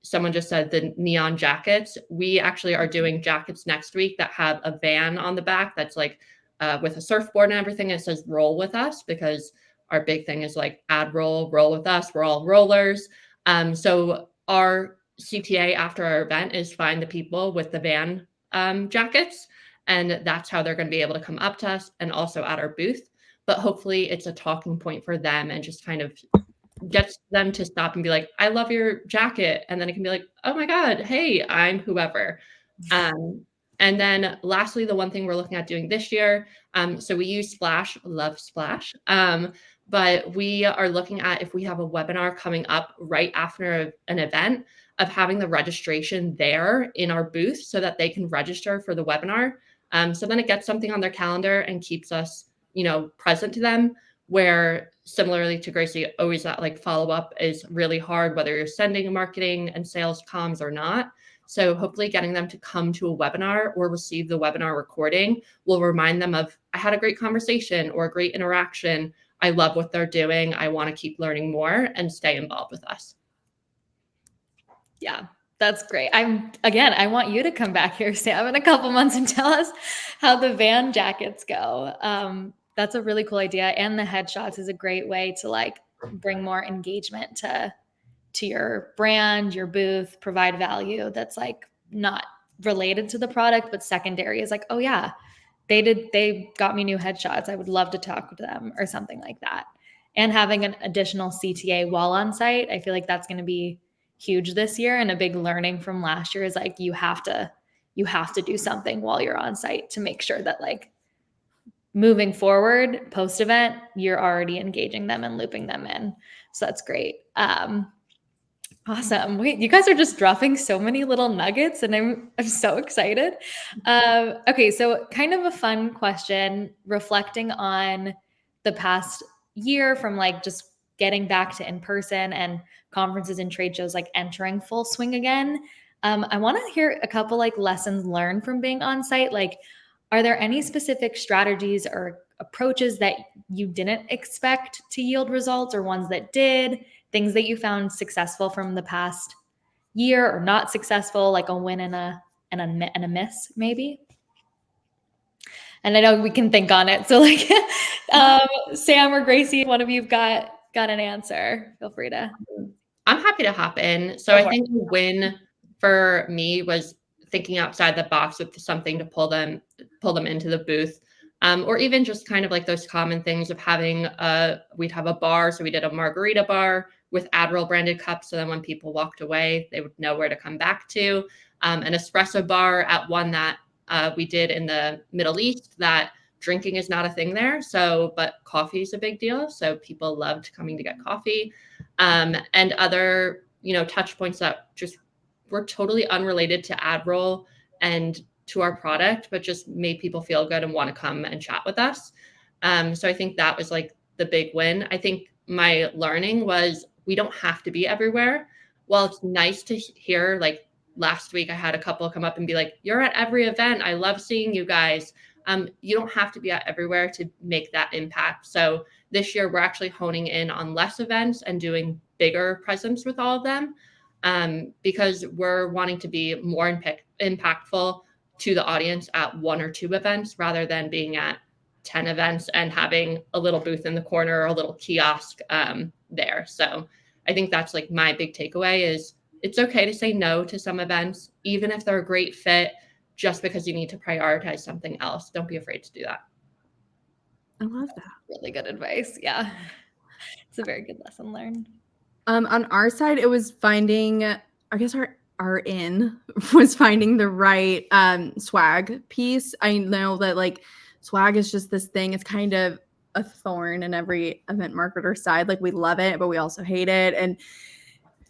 someone just said the neon jackets. We actually are doing jackets next week that have a van on the back that's like with a surfboard and everything. It says roll with us, because our big thing is like ad roll with us. We're all rollers. So our CTA after our event is find the people with the van jackets. And that's how they're going to be able to come up to us and also at our booth. But hopefully it's a talking point for them and just kind of gets them to stop and be like, I love your jacket. And then it can be like, oh my God, hey, I'm whoever. And then lastly, the one thing we're looking at doing this year, so we use Splash, love Splash. But we are looking at, if we have a webinar coming up right after an event, of having the registration there in our booth so that they can register for the webinar. So then it gets something on their calendar and keeps us, present to them, where similarly to Gracie, always that like follow up is really hard, whether you're sending marketing and sales comms or not. So hopefully getting them to come to a webinar or receive the webinar recording will remind them of, I had a great conversation or a great interaction. I love what they're doing. I want to keep learning more and stay involved with us. Yeah, that's great. I want you to come back here, Sam, in a couple months and tell us how the van jackets go. That's a really cool idea. And the headshots is a great way to like bring more engagement to your brand, your booth, provide value that's like not related to the product, but secondary is like, oh yeah, they got me new headshots. I would love to talk to them or something like that. And having an additional CTA while on site, I feel like that's going to be huge this year. And a big learning from last year is like, you have to do something while you're on site to make sure that like moving forward post event, you're already engaging them and looping them in. So that's great. Awesome. Wait, you guys are just dropping so many little nuggets and I'm so excited. Okay, so kind of a fun question, reflecting on the past year from like just getting back to in-person and conferences and trade shows like entering full swing again. I want to hear a couple like lessons learned from being on site. Like, are there any specific strategies or approaches that you didn't expect to yield results or ones that did? Things that you found successful from the past year or not successful, like a win and a miss, maybe? And I know we can think on it. So like Sam or Gracie, if one of you've got an answer, feel free to. I'm happy to hop in. So I think the win for me was thinking outside the box with something to pull them into the booth. Or even just kind of like those common things of having we'd have a bar. So we did a margarita bar with Admiral branded cups. So then when people walked away, they would know where to come back to. An espresso bar at one that we did in the Middle East that drinking is not a thing there. So, but coffee is a big deal. So people loved coming to get coffee. And other, touch points that just were totally unrelated to Admiral and to our product, but just made people feel good and want to come and chat with us. So I think that was like the big win. I think my learning was we don't have to be everywhere. While it's nice to hear, like last week, I had a couple come up and be like, you're at every event. I love seeing you guys. You don't have to be at everywhere to make that impact. So this year, we're actually honing in on less events and doing bigger presence with all of them because we're wanting to be more impactful to the audience at 1 or 2 events rather than being at 10 events and having a little booth in the corner or a little kiosk there. So I think that's like my big takeaway is it's okay to say no to some events, even if they're a great fit, just because you need to prioritize something else. Don't be afraid to do that. I love that. Really good advice. Yeah. It's a very good lesson learned. On our side, it was finding, I guess our in was finding the right swag piece. I know that like swag is just this thing. It's kind of a thorn in every event marketer side. Like we love it, but we also hate it. And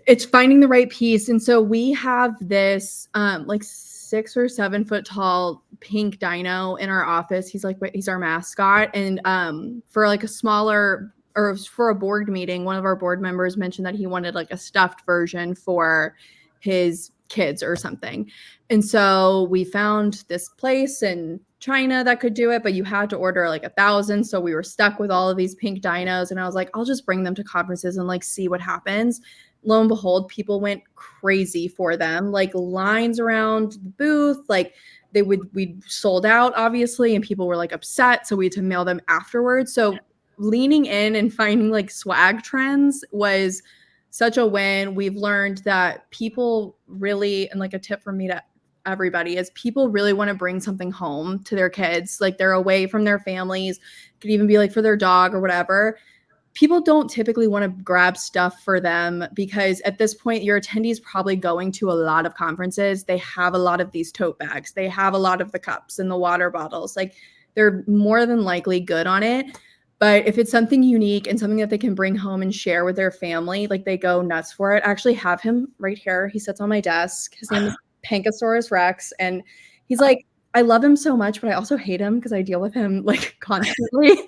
it's finding the right piece. And so we have this like 6 or 7 foot tall pink dino in our office. He's our mascot. And for like a smaller or for a board meeting, one of our board members mentioned that he wanted like a stuffed version for his kids or something. And so we found this place in China that could do it, but you had to order like 1,000. So we were stuck with all of these pink dinos. And I was like, I'll just bring them to conferences and like see what happens. Lo and behold, people went crazy for them, like lines around the booth, like we sold out obviously, and people were like upset. So we had to mail them afterwards. So leaning in and finding like swag trends was such a win. We've learned that people really, and like a tip from me to everybody is people really want to bring something home to their kids. Like they're away from their families, it could even be like for their dog or whatever. People don't typically want to grab stuff for them because at this point, your attendees probably going to a lot of conferences. They have a lot of these tote bags. They have a lot of the cups and the water bottles. Like they're more than likely good on it. But if it's something unique and something that they can bring home and share with their family, like they go nuts for it. I actually have him right here. He sits on my desk. His name is Pankosaurus Rex. And he's like, I love him so much, but I also hate him because I deal with him like constantly.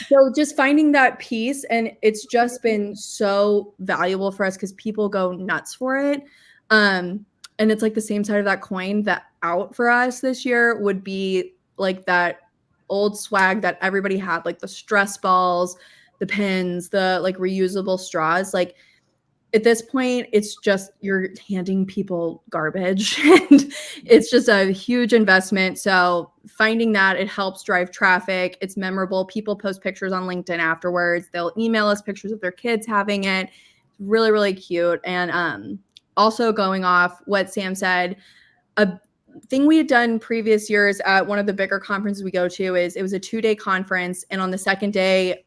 So just finding that piece, and it's just been so valuable for us because people go nuts for it. And it's like the same side of that coin. That out for us this year would be like that old swag that everybody had, like the stress balls, the pins, the like reusable straws. Like at this point, it's just you're handing people garbage and it's just a huge investment. So finding that, it helps drive traffic. It's memorable. People post pictures on LinkedIn afterwards. They'll email us pictures of their kids having it. Really, really cute. And also going off what Sam said, a thing we had done previous years at one of the bigger conferences we go to is it was a 2-day conference. And on the second day,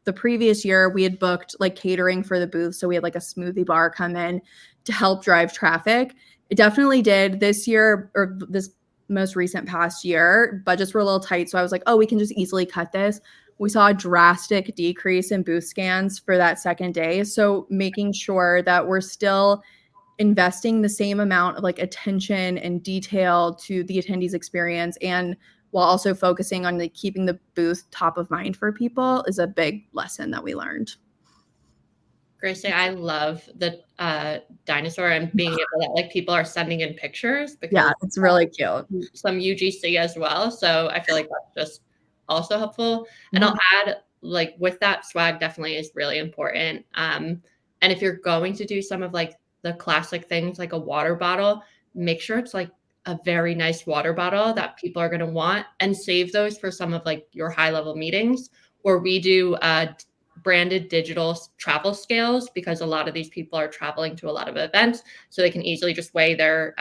the previous year we had booked like catering for the booth. So we had like a smoothie bar come in to help drive traffic. It definitely did. This year, or this most recent past year, budgets were a little tight. So I was like, oh, we can just easily cut this. We saw a drastic decrease in booth scans for that second day. So making sure that we're still investing the same amount of like attention and detail to the attendees experience, and while also focusing on like keeping the booth top of mind for people is a big lesson that we learned. Gracie, I love the dinosaur and being able that like people are sending in pictures because Yeah, it's really cute. Some UGC as well. So I feel like that's just also helpful. And I'll add like with that swag definitely is really important. And if you're going to do some of like the classic things like a water bottle, make sure it's like a very nice water bottle that people are going to want, and save those for some of like your high level meetings. Or we do branded digital travel scales because a lot of these people are traveling to a lot of events, so they can easily just weigh their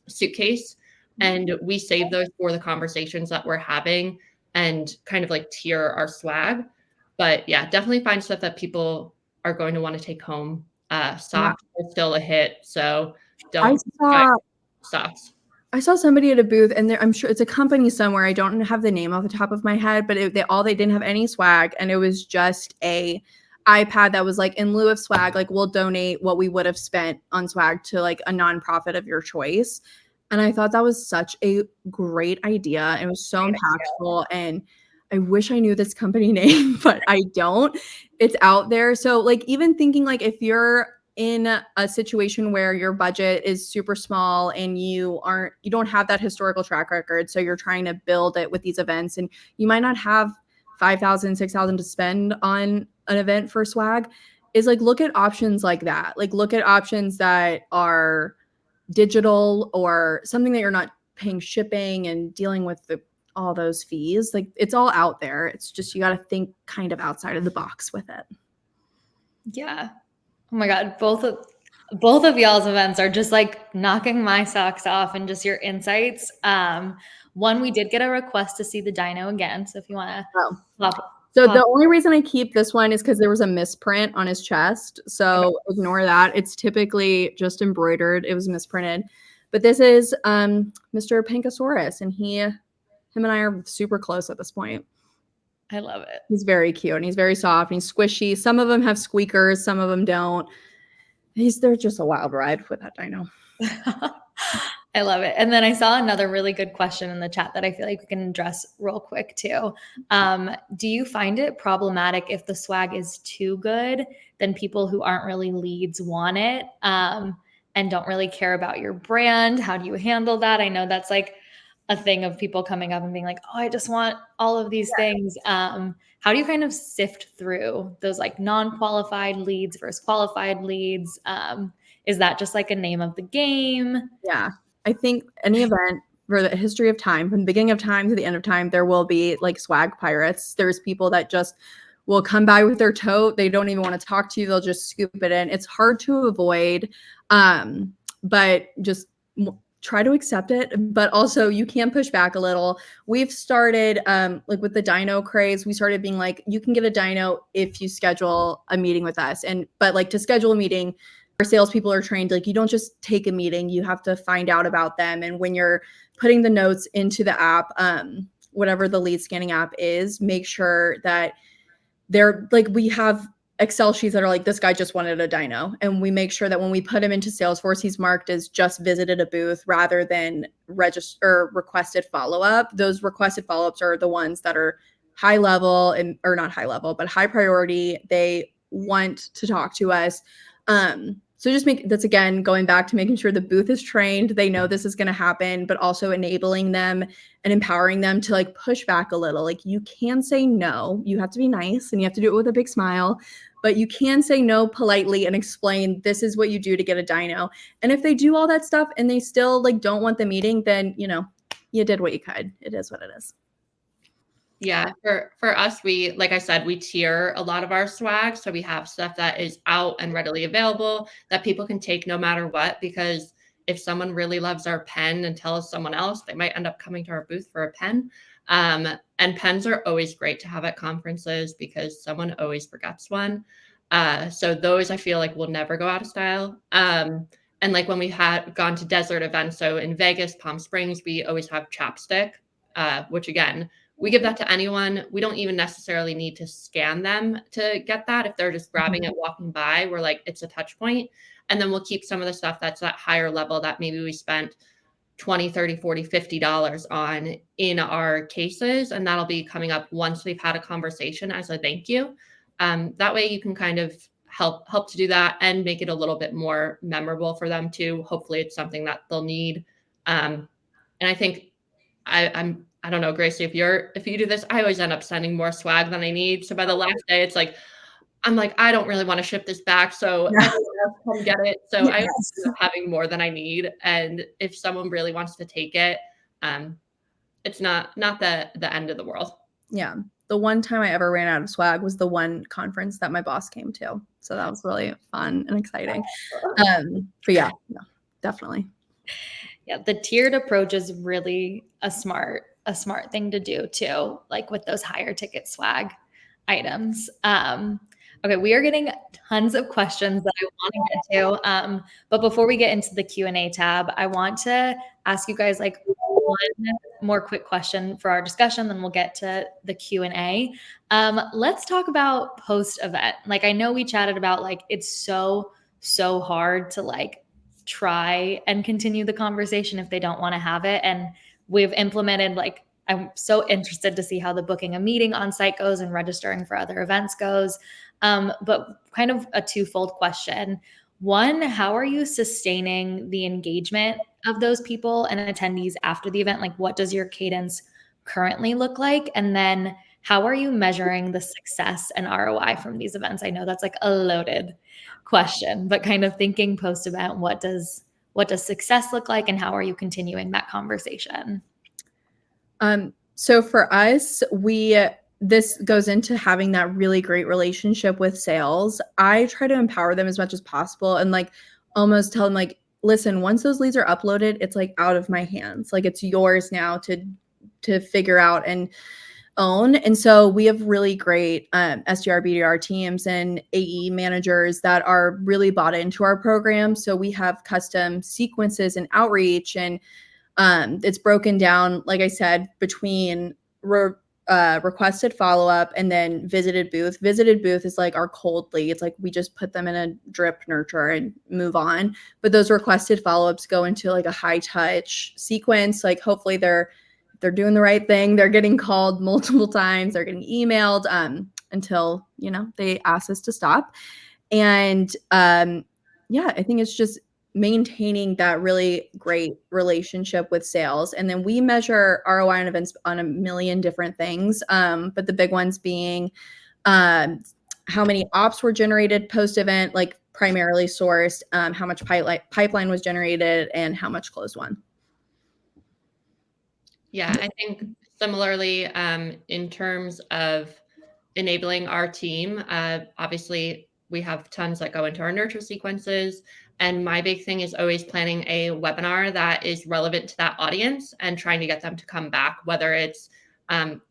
suitcase, and we save those for the conversations that we're having and kind of like tier our swag. But yeah, definitely find stuff that people are going to want to take home. Socks are still a hit, so don't buy socks. I saw somebody at a booth, and I'm sure it's a company somewhere. I don't have the name off the top of my head, but they didn't have any swag, and it was just a iPad that was like, in lieu of swag, like we'll donate what we would have spent on swag to like a nonprofit of your choice. And I thought that was such a great idea. It was so impactful, and I wish I knew this company name, but I don't. It's out there. So like even thinking like if you're in a situation where your budget is super small and you don't have that historical track record, so you're trying to build it with these events, and you might not have 5,000, 6,000 to spend on an event for swag, is like look at options like that. Like look at options that are digital or something that you're not paying shipping and dealing with the all those fees. Like it's all out there. It's just you got to think kind of outside of the box with it. Yeah. Oh my God. Both of y'all's events are just like knocking my socks off and just your insights. One, we did get a request to see the dino again. So if you want to So the only reason I keep this one is because there was a misprint on his chest. So ignore that. It's typically just embroidered. It was misprinted. But this is Mr. Pankosaurus, and him and I are super close at this point. I love it. He's very cute, and he's very soft, and he's squishy. Some of them have squeakers, some of them don't. They're just a wild ride with that dino. I love it. And then I saw another really good question in the chat that I feel like we can address real quick too. Do you find it problematic if the swag is too good, then people who aren't really leads want it and don't really care about your brand? How do you handle that? I know that's like a thing of people coming up and being like, oh, I just want all of these things. How do you kind of sift through those like non-qualified leads versus qualified leads? Is that just like a name of the game? Yeah. I think any event for the history of time, from the beginning of time to the end of time, there will be like swag pirates. There's people that just will come by with their tote. They don't even want to talk to you. They'll just scoop it in. It's hard to avoid, but just try to accept it. But also you can push back a little. We've started like with the dino craze, we started being like, you can get a dino if you schedule a meeting with us. But like to schedule a meeting, our salespeople are trained, like you don't just take a meeting, you have to find out about them. And when you're putting the notes into the app, whatever the lead scanning app is, make sure that they're like, we have Excel sheets that are like, this guy just wanted a dino. And we make sure that when we put him into Salesforce, he's marked as just visited a booth rather than requested follow-up. Those requested follow-ups are the ones that are high level or not high level, but high priority. They want to talk to us. So just that's again, going back to making sure the booth is trained. They know this is going to happen, but also enabling them and empowering them to like push back a little. Like you can say no, you have to be nice and you have to do it with a big smile, but you can say no politely and explain this is what you do to get a dino. And if they do all that stuff and they still like don't want the meeting, then you did what you could. It is what it is. Yeah, for us, like I said, we tier a lot of our swag. So we have stuff that is out and readily available that people can take no matter what, because if someone really loves our pen and tells someone else, they might end up coming to our booth for a pen. And pens are always great to have at conferences because someone always forgets one. So those I feel like will never go out of style. And like when we had gone to desert events, so in Vegas, Palm Springs, we always have chapstick, which again, we give that to anyone. We don't even necessarily need to scan them to get that. If they're just grabbing it, walking by, we're like, it's a touch point. And then we'll keep some of the stuff that's that higher level that maybe we spent $20, $30, $40, $50 on in our cases. And that'll be coming up once we've had a conversation as a thank you. That way you can kind of help to do that and make it a little bit more memorable for them too. Hopefully it's something that they'll need. And I think I don't know, Gracie, if you do this, I always end up sending more swag than I need. So by the last day, it's like, I'm like, I don't really want to ship this back. So I come get it. So I end up having more than I need. And if someone really wants to take it, it's not the end of the world. Yeah. The one time I ever ran out of swag was the one conference that my boss came to. So that was really fun and exciting. But yeah, definitely. Yeah, the tiered approach is really a smart thing to do too, like with those higher ticket swag items. Okay, we are getting tons of questions that I want to get to. But before we get into the Q&A tab, I want to ask you guys like one more quick question for our discussion, then we'll get to the Q&A. Let's talk about post-event. Like I know we chatted about like it's so hard to like try and continue the conversation if they don't want to have it. And we've implemented like, I'm so interested to see how the booking a meeting on site goes and registering for other events goes. But kind of a twofold question. One, how are you sustaining the engagement of those people and attendees after the event? Like what does your cadence currently look like? And then how are you measuring the success and ROI from these events? I know that's like a loaded question, but kind of thinking post-event, what does success look like and how are you continuing that conversation? So for us, this goes into having that really great relationship with sales. I try to empower them as much as possible and like almost tell them like, listen, once those leads are uploaded, it's like out of my hands. Like it's yours now to figure out and own. And so we have really great SDR, BDR teams and AE managers that are really bought into our program. So we have custom sequences and outreach, and it's broken down, like I said, between requested follow-up and then visited booth. Visited booth is like our cold leads. Like we just put them in a drip nurture and move on. But those requested follow-ups go into like a high touch sequence. Like hopefully they're doing the right thing. They're getting called multiple times. They're getting emailed until, they ask us to stop. And yeah, I think it's just maintaining that really great relationship with sales. And then we measure ROI on events on a million different things. But the big ones being how many ops were generated post-event, like primarily sourced, how much pipeline was generated, and how much closed won. Yeah, I think similarly, in terms of enabling our team, obviously we have tons that go into our nurture sequences. And my big thing is always planning a webinar that is relevant to that audience and trying to get them to come back, whether it's, kind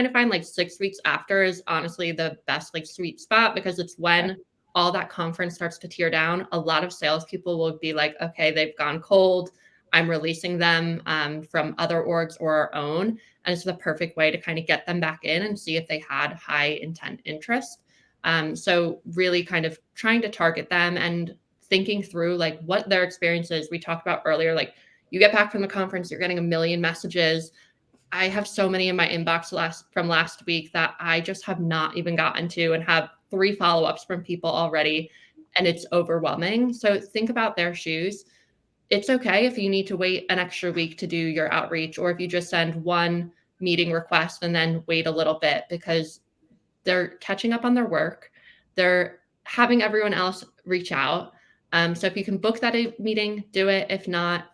of find like 6 weeks after is honestly the best like sweet spot, because it's when all that conference starts to tear down. A lot of salespeople will be like, okay, they've gone cold. I'm releasing them from other orgs or our own. And it's the perfect way to kind of get them back in and see if they had high intent interest. So really kind of trying to target them and thinking through like what their experience is. We talked about earlier, like you get back from the conference, you're getting a million messages. I have so many in my inbox from last week that I just have not even gotten to, and have 3 follow-ups from people already. And it's overwhelming. So think about their shoes. It's okay if you need to wait an extra week to do your outreach, or if you just send one meeting request and then wait a little bit, because they're catching up on their work. They're having everyone else reach out. So if you can book that meeting, do it. If not,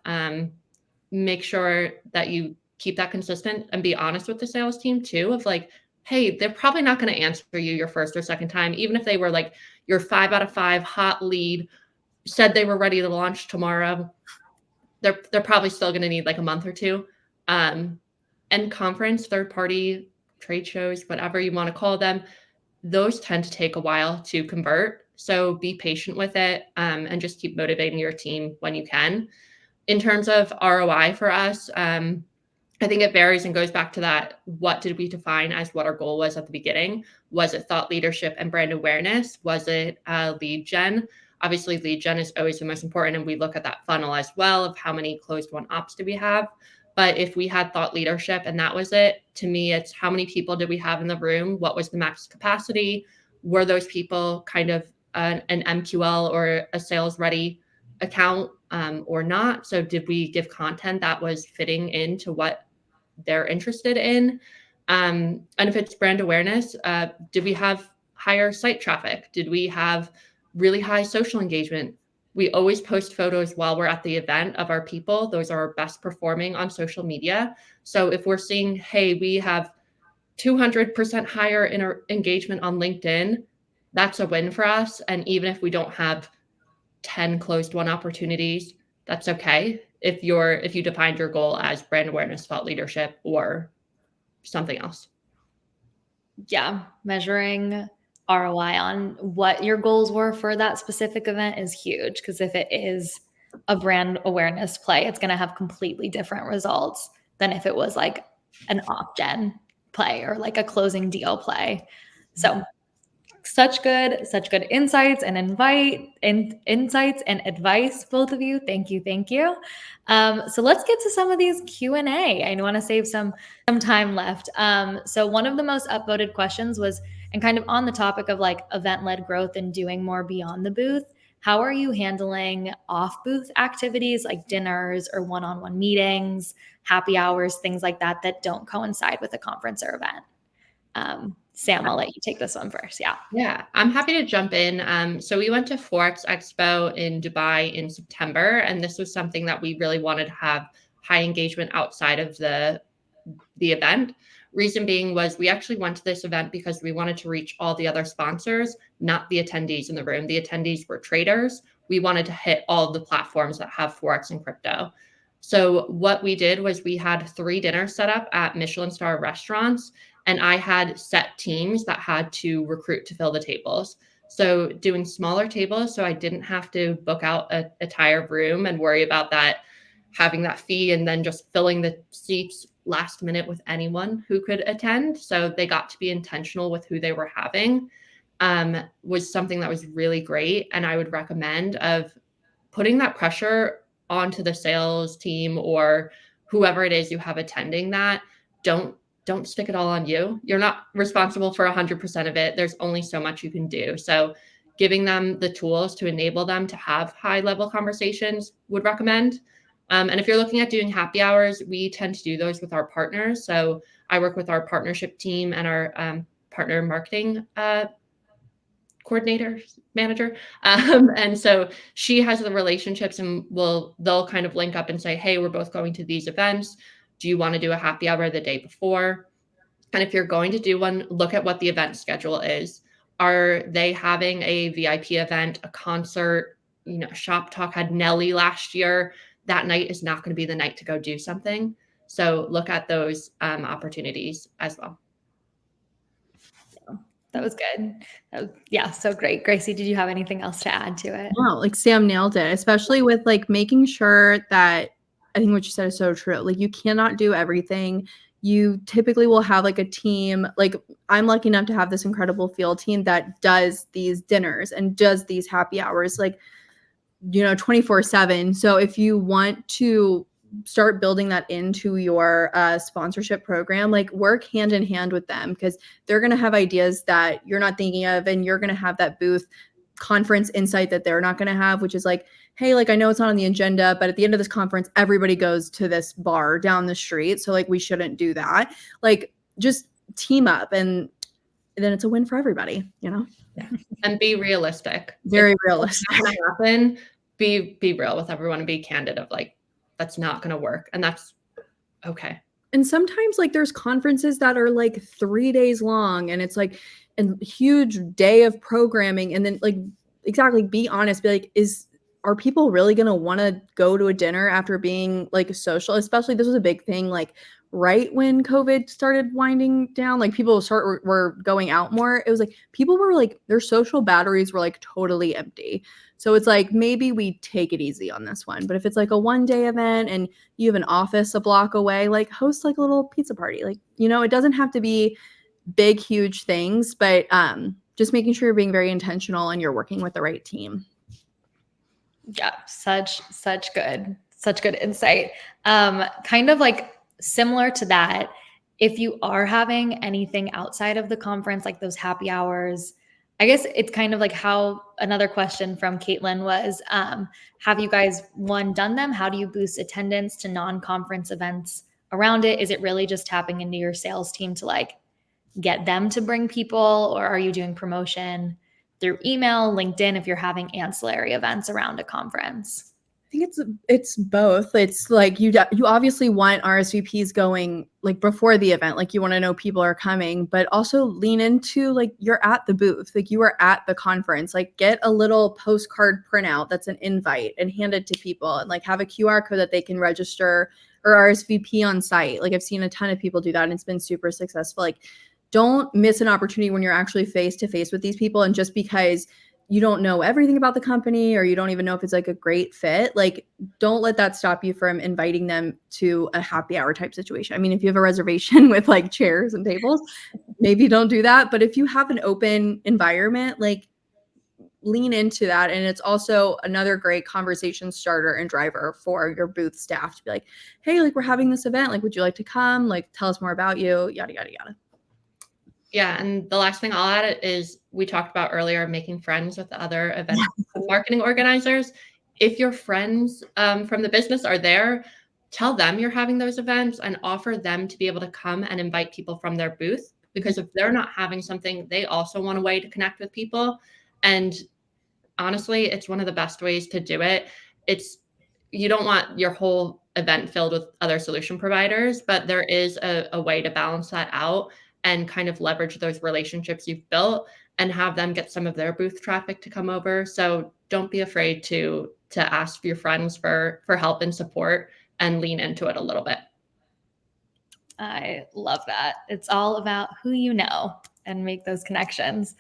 make sure that you keep that consistent and be honest with the sales team too, of like, hey, they're probably not going to answer you your first or second time, even if they were like your 5 out of 5 hot lead, said they were ready to launch tomorrow. They're probably still going to need like a month or two. And conference, third party trade shows, whatever you want to call them, those tend to take a while to convert. So be patient with it, and just keep motivating your team when you can. In terms of ROI for us, I think it varies and goes back to that. What did we define as what our goal was at the beginning? Was it thought leadership and brand awareness? Was it lead gen? Obviously, lead gen is always the most important, and we look at that funnel as well of how many closed won ops do we have. But if we had thought leadership and that was it, to me, it's how many people did we have in the room? What was the max capacity? Were those people kind of an MQL or a sales ready account or not? So did we give content that was fitting into what they're interested in? And if it's brand awareness, did we have higher site traffic? Did we have really high social engagement? We always post photos while we're at the event of our people. Those are our best performing on social media. So if we're seeing, hey, we have 200% higher engagement on LinkedIn, that's a win for us. And even if we don't have 10 closed won opportunities, that's okay. If you defined your goal as brand awareness, thought leadership, or something else. Yeah, measuring ROI on what your goals were for that specific event is huge, because if it is a brand awareness play, it's going to have completely different results than if it was like an op gen play or like a closing deal play. So such good insights and insights and advice, both of you. Thank you. So let's get to some of these Q&A. I want to save some time left. So one of the most upvoted questions was, and kind of on the topic of like event-led growth and doing more beyond the booth, how are you handling off-booth activities like dinners or one-on-one meetings, happy hours, things like that don't coincide with a conference or event? Sam, I'll let you take this one first. Yeah, I'm happy to jump in. So we went to Forex Expo in Dubai in September, and this was something that we really wanted to have high engagement outside of the the event. Reason being was we actually went to this event because we wanted to reach all the other sponsors, not the attendees in the room. The attendees were traders. We wanted to hit all of the platforms that have Forex and crypto. So what we did was we had 3 dinners set up at Michelin star restaurants, and I had set teams that had to recruit to fill the tables. So doing smaller tables, so I didn't have to book out an entire room and worry about that, having that fee, and then just filling the seats last minute with anyone who could attend. So they got to be intentional with who they were having, was something that was really great. And I would recommend of putting that pressure onto the sales team or whoever it is you have attending that. Don't stick it all on you. You're not responsible for 100% of it. There's only so much you can do. So giving them the tools to enable them to have high level conversations would recommend. And if you're looking at doing happy hours, we tend to do those with our partners. So I work with our partnership team and our partner marketing coordinator manager. And so she has the relationships, and they'll kind of link up and say, hey, we're both going to these events. Do you want to do a happy hour the day before? And if you're going to do one, look at what the event schedule is. Are they having a VIP event, a concert? Shop Talk had Nelly last year. That night is not going to be the night to go do something. So look at those opportunities as well. That was good. Yeah, so great. Gracie, did you have anything else to add to it? No, like Sam nailed it, especially with like making sure that, I think what you said is so true. Like you cannot do everything. You typically will have like a team. Like I'm lucky enough to have this incredible field team that does these dinners and does these happy hours, like, 24/7. So if you want to start building that into your sponsorship program, like work hand in hand with them, because they're going to have ideas that you're not thinking of, and you're going to have that booth conference insight that they're not going to have, which is like, hey, like I know it's not on the agenda, but at the end of this conference, everybody goes to this bar down the street. So like we shouldn't do that. Like just team up, and then it's a win for everybody, Yeah. And be realistic. Very realistic. It's not going to happen. Be real with everyone and be candid of like, that's not going to work. And that's okay. And sometimes like there's conferences that are like 3 days long, and it's like a huge day of programming. And then like, exactly, be honest, be like, are people really going to want to go to a dinner after being like social? Especially this was a big thing, like right when COVID started winding down, like people were going out more. It was like people were like, their social batteries were like totally empty. So it's like, maybe we take it easy on this one. But if it's like a 1-day event and you have an office a block away, like host like a little pizza party. Like, it doesn't have to be big, huge things, but just making sure you're being very intentional and you're working with the right team. Yeah, such good insight. Kind of like similar to that, if you are having anything outside of the conference, like those happy hours, I guess it's kind of like how another question from Caitlin was, have you guys done them? How do you boost attendance to non-conference events around it? Is it really just tapping into your sales team to like get them to bring people, or are you doing promotion through email, LinkedIn, if you're having ancillary events around a conference? I think it's both. It's like you obviously want RSVPs going like before the event, like you want to know people are coming, but also lean into like you're at the booth, like you are at the conference, like get a little postcard printout that's an invite and hand it to people, and like have a QR code that they can register or RSVP on site. Like I've seen a ton of people do that, and it's been super successful. Like don't miss an opportunity when you're actually face to face with these people, and just because you don't know everything about the company or you don't even know if it's like a great fit, like don't let that stop you from inviting them to a happy hour type situation. I mean, if you have a reservation with like chairs and tables, maybe don't do that. But if you have an open environment, like lean into that. And it's also another great conversation starter and driver for your booth staff to be like, hey, like we're having this event, like would you like to come? Like tell us more about you, yada, yada, yada. Yeah. And the last thing I'll add is we talked about earlier, making friends with the other event marketing organizers. If your friends from the business are there, tell them you're having those events and offer them to be able to come and invite people from their booth. Because if they're not having something, they also want a way to connect with people. And honestly, it's one of the best ways to do it. It's you don't want your whole event filled with other solution providers, but there is a way to balance that out and kind of leverage those relationships you've built and have them get some of their booth traffic to come over. So don't be afraid to ask your friends for help and support and lean into it a little bit. I love that. It's all about who you know and make those connections.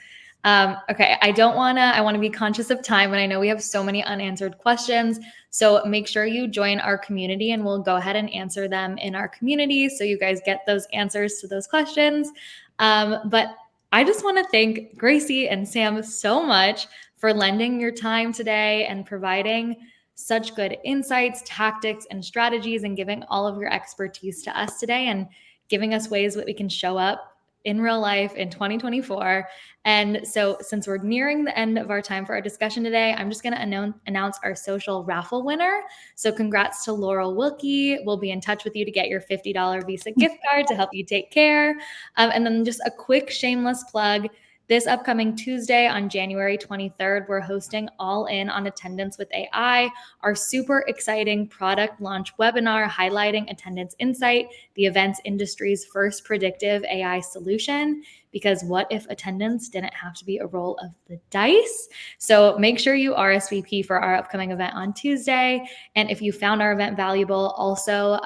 Okay, I want to be conscious of time, and I know we have so many unanswered questions. So make sure you join our community and we'll go ahead and answer them in our community so you guys get those answers to those questions. But I just want to thank Gracie and Sam so much for lending your time today and providing such good insights, tactics, and strategies, and giving all of your expertise to us today and giving us ways that we can show up in real life in 2024. And so since we're nearing the end of our time for our discussion today, I'm just going to announce our social raffle winner. So congrats to Laurel Wilkie. We'll be in touch with you to get your $50 Visa gift card to help you take care. And then just a quick shameless plug. This upcoming Tuesday on January 23rd, we're hosting All In on Attendance with AI, our super exciting product launch webinar highlighting attendance insight, the events industry's first predictive AI solution. Because what if attendance didn't have to be a roll of the dice? So make sure you RSVP for our upcoming event on Tuesday. And if you found our event valuable, also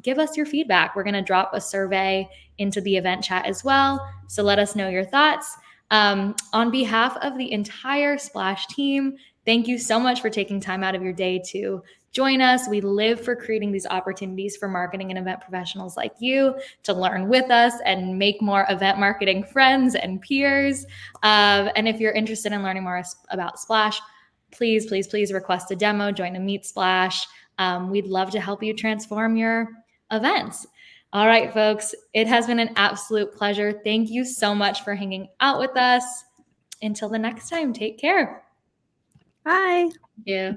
give us your feedback. We're going to drop a survey into the event chat as well. So let us know your thoughts. On behalf of the entire Splash team, thank you so much for taking time out of your day to join us. We live for creating these opportunities for marketing and event professionals like you to learn with us and make more event marketing friends and peers. And if you're interested in learning more about Splash, please request a demo, join a Meet Splash. We'd love to help you transform your events. All right, folks, it has been an absolute pleasure. Thank you so much for hanging out with us. Until the next time, take care. Bye. Yeah.